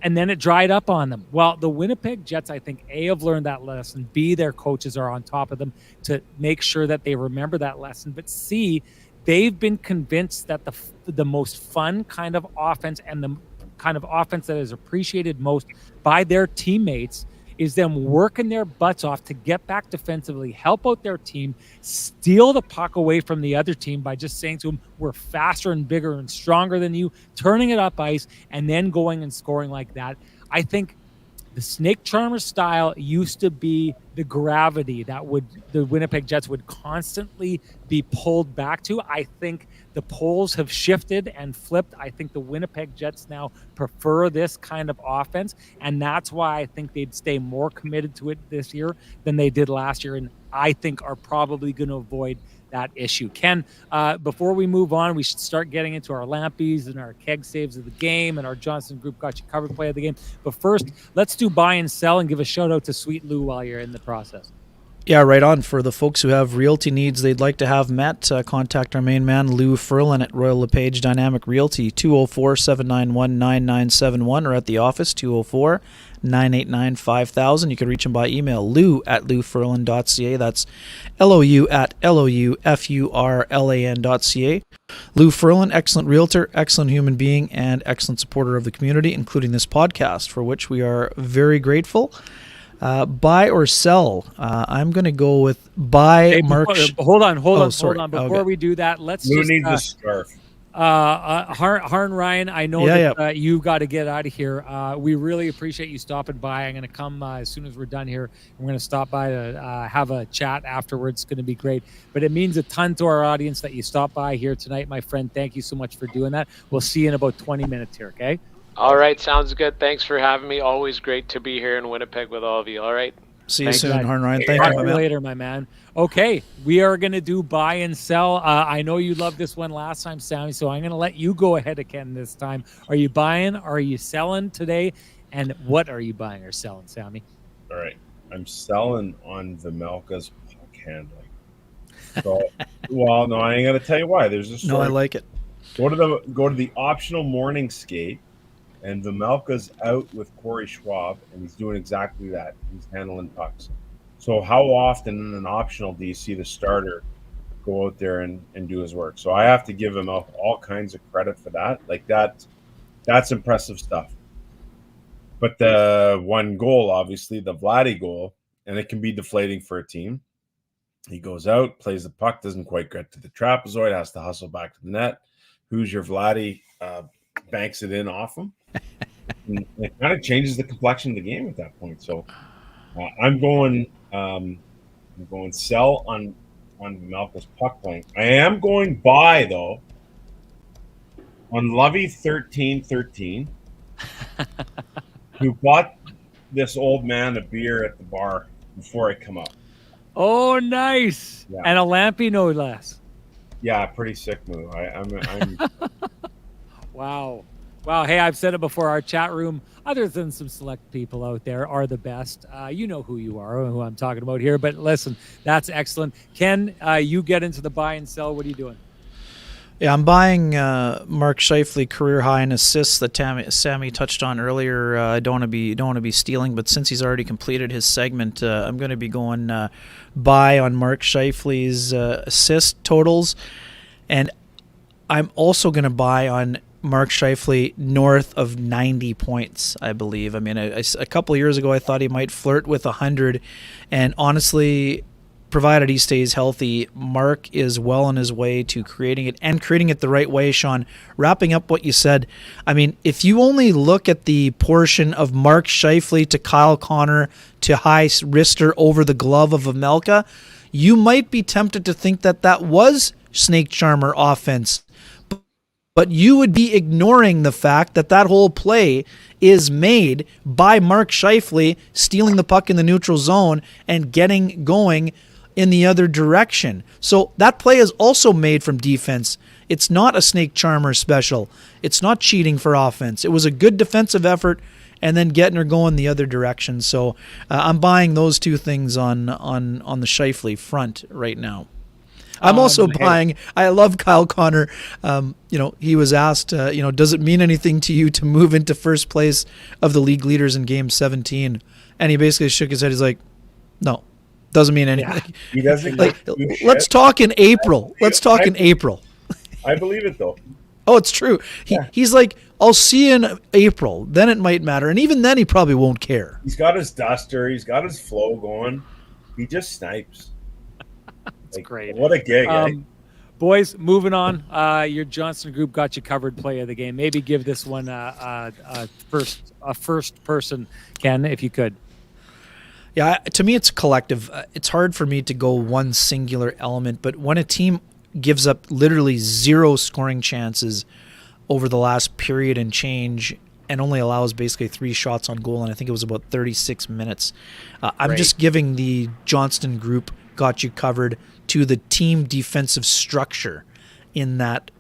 And then it dried up on them. Well, the Winnipeg Jets, I think, A, have learned that lesson. B, their coaches are on top of them to make sure that they remember that lesson. But C, they've been convinced that the most fun kind of offense and the kind of offense that is appreciated most by their teammates is them working their butts off to get back defensively, help out their team, steal the puck away from the other team by just saying to them, we're faster and bigger and stronger than you, turning it up ice, and then going and scoring like that. I think the snake charmer style used to be the gravity that the Winnipeg Jets would constantly be pulled back to. I think the poles have shifted and flipped. I think the Winnipeg Jets now prefer this kind of offense, and that's why I think they'd stay more committed to it this year than they did last year, and I think are probably going to avoid that issue. Ken, before we move on, we should start getting into our Lampies and our keg saves of the game and our Johnson Group got you covered play of the game. But first, let's do buy and sell and give a shout out to Sweet Lou while you're in the process. Yeah, right on. For the folks who have realty needs they'd like to have met, contact our main man, Lou Ferlin at Royal LePage Dynamic Realty, 204-791-9971, or at the office, 204-989-5000. You can reach him by email, lou@louferlin.ca. That's LOU@LOUFURLAN.ca. Lou Ferlin, excellent realtor, excellent human being, and excellent supporter of the community, including this podcast, for which we are very grateful. Buy or sell? I'm going to go with buy. Hey, Mark. Hold on. Sorry. Before we do that, let's Who just needs a scarf? Harn Ryan, I know that you got to get out of here. We really appreciate you stopping by. I'm going to come as soon as we're done here. We're going to stop by to have a chat afterwards. It's going to be great. But it means a ton to our audience that you stopped by here tonight, my friend. Thank you so much for doing that. We'll see you in about 20 minutes here, okay? All right, sounds good. Thanks for having me. Always great to be here in Winnipeg with all of you. All right. See you soon, Harn Ryan. Thank you, Talk to you later, my man. Okay, we are going to do buy and sell. I know you loved this one last time, Sammy, so I'm going to let you go ahead again this time. Are you buying? Are you selling today? And what are you buying or selling, Sammy? All right. I'm selling on Vejmelka's puck handling. So, well, no, I ain't going to tell you why. There's a story. No, I like it. Go to the optional morning skate, and Vejmelka's out with Corey Schwab, and he's doing exactly that. He's handling pucks. So how often in an optional do you see the starter go out there and do his work? So I have to give him all kinds of credit for that. Like that's impressive stuff. But the one goal, obviously, the Vladdy goal, and it can be deflating for a team. He goes out, plays the puck, doesn't quite get to the trapezoid, has to hustle back to the net. Who's your Vladdy? Banks it in off him. And it kind of changes the complexion of the game at that point. So I'm going sell on Vejmelka's puck playing. I am going buy though on Lovey 1313, who bought this old man a beer at the bar before I come up. Oh, nice. Yeah. And a lampy, no less. Yeah, pretty sick move. I'm Wow. Hey, I've said it before. Our chat room, other than some select people out there, are the best. You know who you are, who I'm talking about here. But listen, that's excellent. Ken, you get into the buy and sell. What are you doing? Yeah, I'm buying Mark Scheifele career high in assists that Sammy touched on earlier. I don't want to be stealing, but since he's already completed his segment, I'm going to be going buy on Mark Scheifele's assist totals, and I'm also going to buy on Mark Scheifele north of 90 points, I believe. I mean, a couple of years ago, I thought he might flirt with 100, and honestly, provided he stays healthy, Mark is well on his way to creating it the right way, Sean. Wrapping up what you said, I mean, if you only look at the portion of Mark Scheifele to Kyle Connor to high wrister over the glove of Vejmelka, you might be tempted to think that was snake charmer offense. But you would be ignoring the fact that whole play is made by Mark Scheifele stealing the puck in the neutral zone and getting going in the other direction. So that play is also made from defense It's not a snake charmer special. It's not cheating for offense. It was a good defensive effort and then getting her going the other direction. So I'm buying those two things on the Scheifele front right now. I'm also buying. I love Kyle Connor. He was asked, does it mean anything to you to move into first place of the league leaders in Game 17? And he basically shook his head. He's like, no, doesn't mean anything. Yeah. He doesn't. Let's talk in April. In April. I believe it though. Oh, it's true. He's like, I'll see you in April. Then it might matter, and even then, he probably won't care. He's got his duster. He's got his flow going. He just snipes. That's great. What a gig, eh? Boys, moving on. Your Johnston Group got you covered play of the game. Maybe give this one a first person, Ken, if you could. Yeah, to me, it's collective. It's hard for me to go one singular element, but when a team gives up literally 0 scoring chances over the last period and change and only allows basically 3 shots on goal, and I think it was about 36 minutes, I'm just giving the Johnston Group got you covered to the team defensive structure in that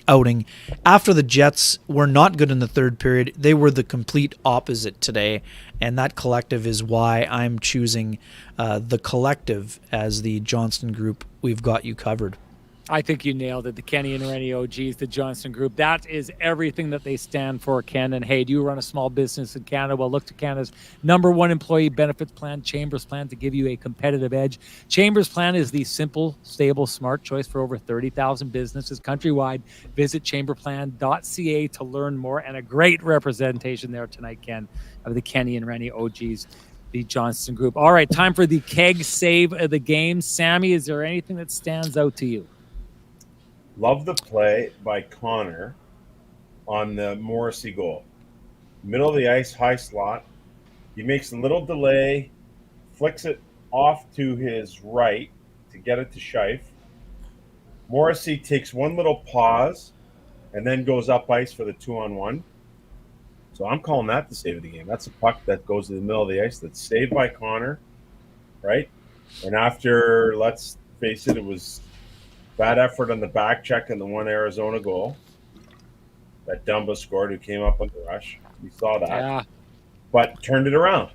outing. After the Jets were not good in the third period, they were the complete opposite today, and that collective is why I'm choosing the collective as the Johnston Group. We've got you covered. I think you nailed it. The Kenny and Renny OGs, the Johnston Group. That is everything that they stand for, Ken. And hey, do you run a small business in Canada? Well, look to Canada's #1 employee benefits plan, Chambers Plan, to give you a competitive edge. Chambers Plan is the simple, stable, smart choice for over 30,000 businesses countrywide. Visit chamberplan.ca to learn more. And a great representation there tonight, Ken, of the Kenny and Renny OGs, the Johnston Group. All right, time for the keg save of the game. Sammy, is there anything that stands out to you? Love the play by Connor on the Morrissey goal. Middle of the ice, high slot. He makes a little delay, flicks it off to his right to get it to Scheif. Morrissey takes one little pause and then goes up ice for the 2-on-1. So I'm calling that the save of the game. That's a puck that goes to the middle of the ice that's saved by Connor, right? And after, let's face it, it was bad effort on the back check and the one Arizona goal that Dumba scored, who came up on the rush. We saw that. Yeah. But turned it around.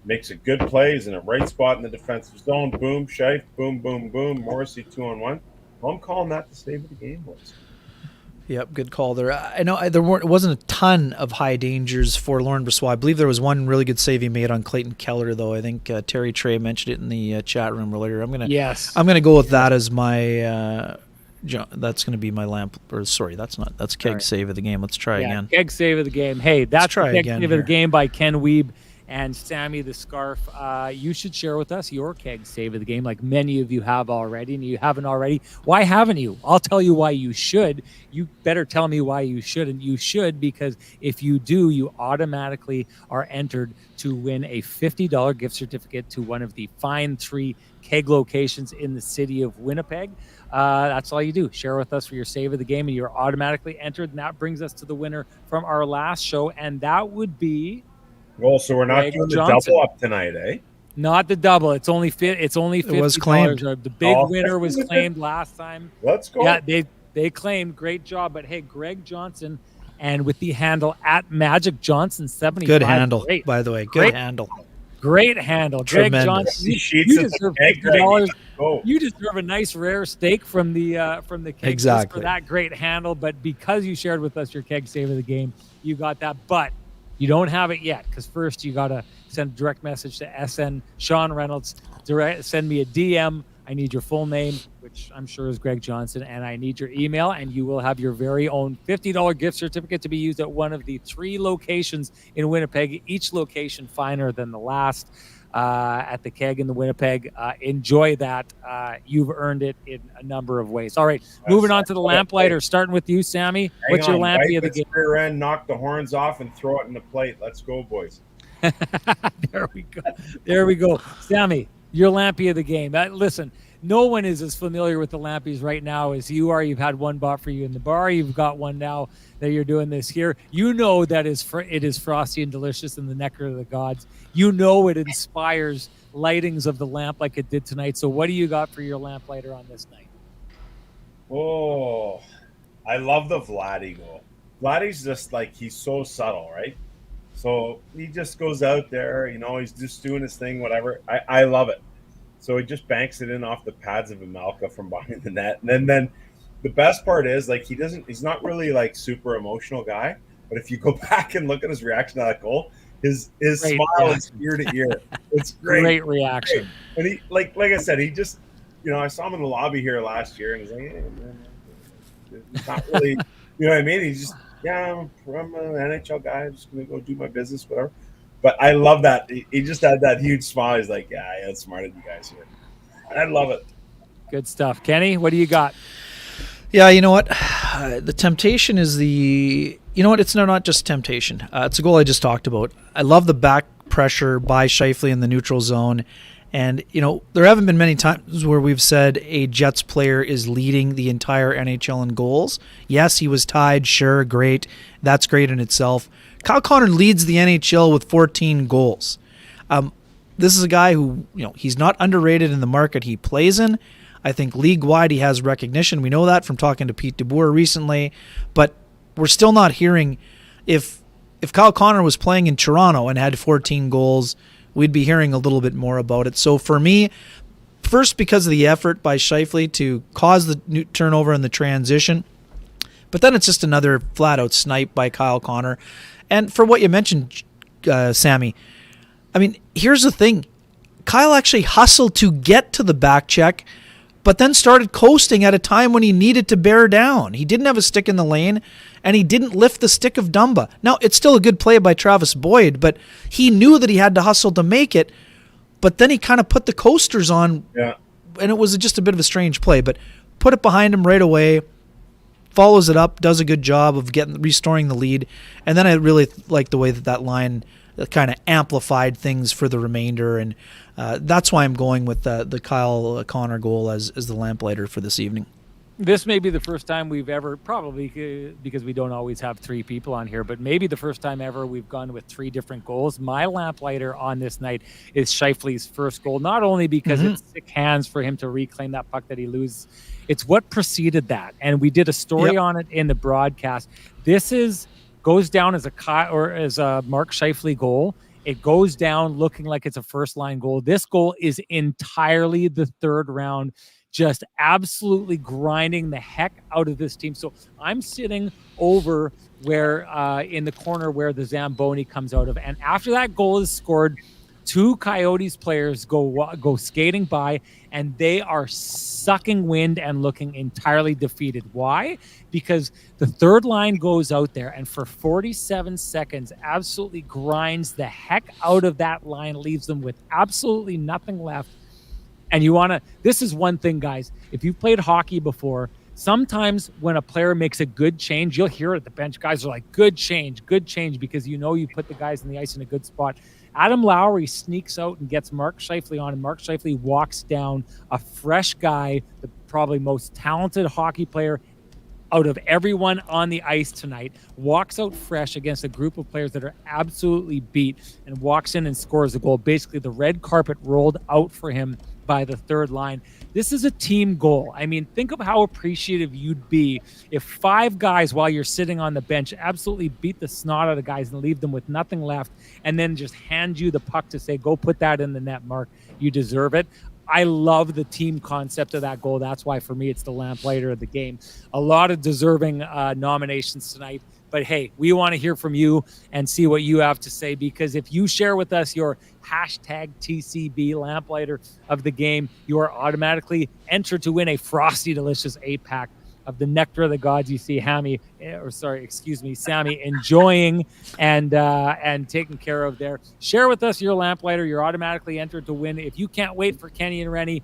Makes a good play. He's in a right spot in the defensive zone. Boom, Scheif. Boom, boom, boom. Morrissey 2-on-1. Well, I'm calling that the save of the game, boys. Yep, good call there. I know it wasn't a ton of high dangers for Lauren Brossoit. I believe there was one really good save he made on Clayton Keller, though. I think Terry Trey mentioned it in the chat room earlier. I'm gonna go with that as my. That's going to be my lamp. Or sorry, that's keg save of the game. Let's try again. Keg save of the game. Hey, that's the keg save of the game by Ken Wiebe and Sammy the Scarf. You should share with us your keg save of the game, like many of you have already, and you haven't already. Why haven't you? I'll tell you why you should. You better tell me why you shouldn't. You should, because if you do, you automatically are entered to win a $50 gift certificate to one of the fine 3 keg locations in the city of Winnipeg. That's all you do. Share with us for your save of the game, and you're automatically entered. And that brings us to the winner from our last show, and that would be. Well, so we're not doing the double up tonight, eh? Not the double. It's only $50. It was claimed. The big winner was claimed last time. Let's go. Yeah, they claimed. Great job. But hey, Greg Johnson, and with the handle at Magic Johnson 75. Good handle, by the way. Good handle. Great handle, Greg Johnson. You deserve $50. You deserve a nice rare steak from the keg for that great handle. But because you shared with us your keg save of the game, you got that. But you don't have it yet, because first you got to send a direct message to SN Sean Reynolds. Send me a DM. I need your full name, which I'm sure is Greg Johnson, and I need your email, and you will have your very own $50 gift certificate to be used at one of the 3 locations in Winnipeg, each location finer than the last. At the keg in the Winnipeg. Enjoy that. You've earned it in a number of ways. All right, moving on to the lamplighter, starting with you, Sammy. What's your lampy of the game? Rear end, knock the horns off and throw it in the plate. Let's go, boys. There we go. There we go. Sammy, your lampy of the game. Listen, no one is as familiar with the lampies right now as you are. You've had one bought for you in the bar. You've got one now that you're doing this here. You know that it is frosty and delicious in the nectar of the gods. You know it inspires lightings of the lamp like it did tonight. So what do you got for your lamplighter on this night? Oh, I love the Vladdy goal. Vladdy's just like, he's so subtle, right? So he just goes out there, he's just doing his thing, whatever. I love it. So he just banks it in off the pads of Amelka from behind the net. And then the best part is, like, he's not really like super emotional guy, but if you go back and look at his reaction to that goal, his Great smile is reaction. ear to ear. It's great. Great reaction. And he, like I said, he just, I saw him in the lobby here last year, and he's like, hey, man, it's not really, you know what I mean? He's just, yeah, I'm an NHL guy. I'm just gonna go do my business, whatever. But I love that he just had that huge smile. He's like, yeah, I outsmarted you guys here. And I love it. Good stuff. Kenny, what do you got? Yeah, you know what? The temptation is it's not just temptation. It's a goal I just talked about. I love the back pressure by Scheifele in the neutral zone. And, there haven't been many times where we've said a Jets player is leading the entire NHL in goals. Yes, he was tied. Sure, great. That's great in itself. Kyle Connor leads the NHL with 14 goals. This is a guy who, he's not underrated in the market he plays in. I think league-wide he has recognition. We know that from talking to Pete DeBoer recently. But we're still not hearing if Kyle Connor was playing in Toronto and had 14 goals, we'd be hearing a little bit more about it. So for me, first because of the effort by Scheifele to cause the new turnover in the transition, but then it's just another flat-out snipe by Kyle Connor. And for what you mentioned, Sammy, I mean, here's the thing. Kyle actually hustled to get to the back check, but then started coasting at a time when he needed to bear down. He didn't have a stick in the lane, and he didn't lift the stick of Dumba. Now, it's still a good play by Travis Boyd, but he knew that he had to hustle to make it, but then he kind of put the coasters on, and it was just a bit of a strange play, but put it behind him right away, follows it up, does a good job of restoring the lead, and then I really like the way that line kind of amplified things for the remainder, and that's why I'm going with the Kyle Connor goal as the lamplighter for this evening. This may be the first time we've ever, probably because we don't always have three people on here, but maybe the first time ever we've gone with three different goals. My lamplighter on this night is Scheifele's first goal, not only because it's sick hands for him to reclaim that puck that he loses, it's what preceded that. And we did a story on it in the broadcast. This goes down as a Mark Scheifele goal. It goes down looking like it's a first-line goal. This goal is entirely the third round, just absolutely grinding the heck out of this team. So I'm sitting over where in the corner where the Zamboni comes out of. And after that goal is scored, two Coyotes players go skating by, and they are sucking wind and looking entirely defeated. Why? Because the third line goes out there and for 47 seconds absolutely grinds the heck out of that line, leaves them with absolutely nothing left. And this is one thing, guys, if you've played hockey before, sometimes when a player makes a good change, you'll hear it at the bench. Guys are like, good change, because you put the guys in the ice in a good spot. Adam Lowry sneaks out and gets Mark Scheifele on, and Mark Scheifele walks down, a fresh guy, the probably most talented hockey player out of everyone on the ice tonight, walks out fresh against a group of players that are absolutely beat, and walks in and scores a goal. Basically, the red carpet rolled out for him by the third line. This is a team goal. I mean, think of how appreciative you'd be if five guys, while you're sitting on the bench, absolutely beat the snot out of guys and leave them with nothing left, and then just hand you the puck to say, go put that in the net, Mark. You deserve it. I love the team concept of that goal. That's why, for me, it's the lamplighter of the game. A lot of deserving nominations tonight. But hey, we want to hear from you and see what you have to say, because if you share with us your hashtag TCB lamplighter of the game, you are automatically entered to win a Frosty Delicious 8-pack of the Nectar of the Gods. You see Sammy enjoying and taken care of there. Share with us your lamplighter. You're automatically entered to win. If you can't wait for Kenny and Renny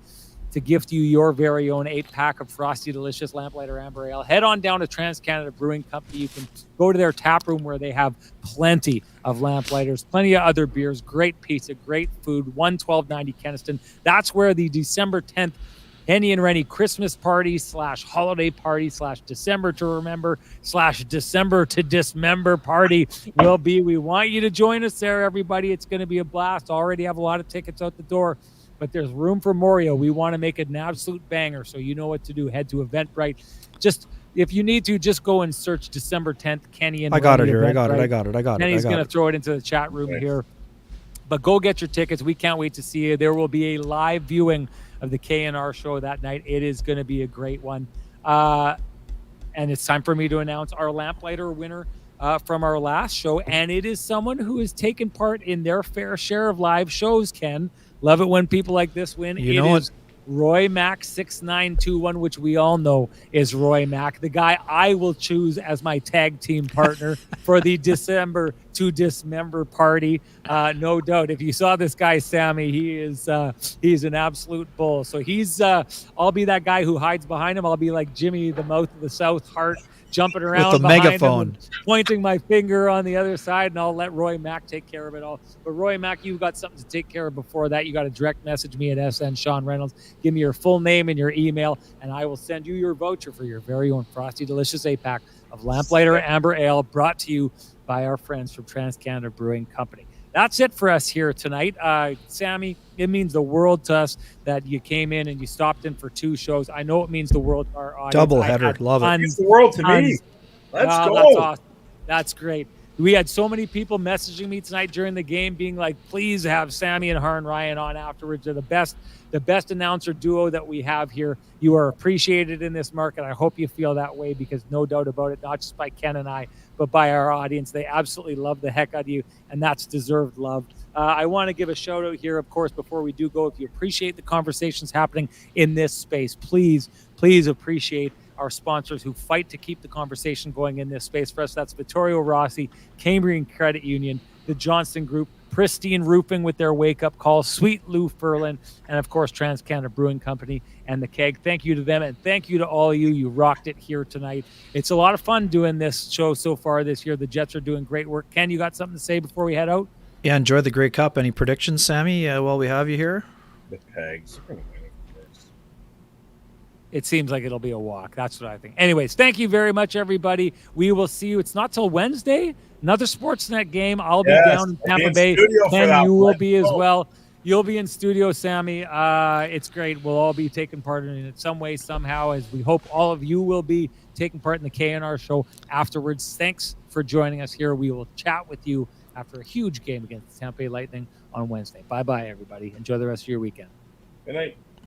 to gift you your very own 8-pack of Frosty Delicious Lamplighter Amber Ale, head on down to Trans-Canada Brewing Company. You can go to their tap room where they have plenty of Lamplighters, plenty of other beers, great pizza, great food, 11290 Keniston. That's where the December 10th Kenny and Renny Christmas party / holiday party / December to remember / December to dismember party will be. We want you to join us there, everybody. It's going to be a blast. Already have a lot of tickets out the door. but there's room for Morio. We want to make it an absolute banger, so you know what to do. Head to Eventbrite. Just if you need to, just go and search December 10th, Kenny and I got it Renny here. I got it. Eventbrite. I got it. I got it. Kenny's I going got to it. throw it into the chat room here. But go get your tickets. We can't wait to see you. There will be a live viewing of the KNR show that night. It is going to be a great one. And it's time for me to announce our Lamplighter winner from our last show. And it is someone who has taken part in their fair share of live shows, Ken. Love it when people like this win. You know what? Roy Mack 6921, which we all know is Roy Mack, the guy I will choose as my tag team partner for the December to Dismember party. No doubt. If you saw this guy, Sammy, he's an absolute bull. So I'll be that guy who hides behind him. I'll be like Jimmy, the mouth of the South Heart, jumping around with the behind megaphone, him, pointing my finger on the other side, and I'll let Roy Mack take care of it all. But Roy Mack, you've got something to take care of before that. You got to direct message me at SN Sean Reynolds. Give me your full name and your email, and I will send you your voucher for your very own Frosty Delicious 8-pack of Lamplighter Amber Ale, brought to you by our friends from Trans-Canada Brewing Company. That's it for us here tonight. Sammy, it means the world to us that you came in and you stopped in for 2 shows. I know it means the world to our audience. Double header. Love it. It's the world to me. Let's go. That's awesome. That's great. We had so many people messaging me tonight during the game being like, please have Sammy and Harn Ryan on afterwards. They're the best announcer duo that we have here. You are appreciated in this market. I hope you feel that way, because no doubt about it, not just by Ken and I, but by our audience. They absolutely love the heck out of you, and that's deserved love. I want to give a shout out here, of course, before we do go. If you appreciate the conversations happening in this space, please appreciate our sponsors who fight to keep the conversation going in this space for us. That's Vittorio Rossi, Cambrian Credit Union, the Johnston Group, Pristine Roofing with their wake-up call, Sweet Lou Furlan, and of course Trans-Canada Brewing Company and the Keg. Thank you to them, and thank you to all of you. You rocked it here tonight. It's a lot of fun doing this show so far this year. The Jets are doing great work. Ken, you got something to say before we head out? Yeah, enjoy the Grey Cup. Any predictions, Sammy, while we have you here? The Pegs are going to win it first. It seems like it'll be a walk. That's what I think. Anyways, thank you very much, everybody. We will see you. It's not till Wednesday. Another Sportsnet game. I'll be down in Tampa Bay. Ken, you will be as well. You'll be in studio, Sammy. It's great. We'll all be taking part in it some way, somehow, as we hope all of you will be taking part in the KNR show afterwards. Thanks for joining us here. We will chat with you after a huge game against the Tampa Bay Lightning on Wednesday. Bye-bye, everybody. Enjoy the rest of your weekend. Good night.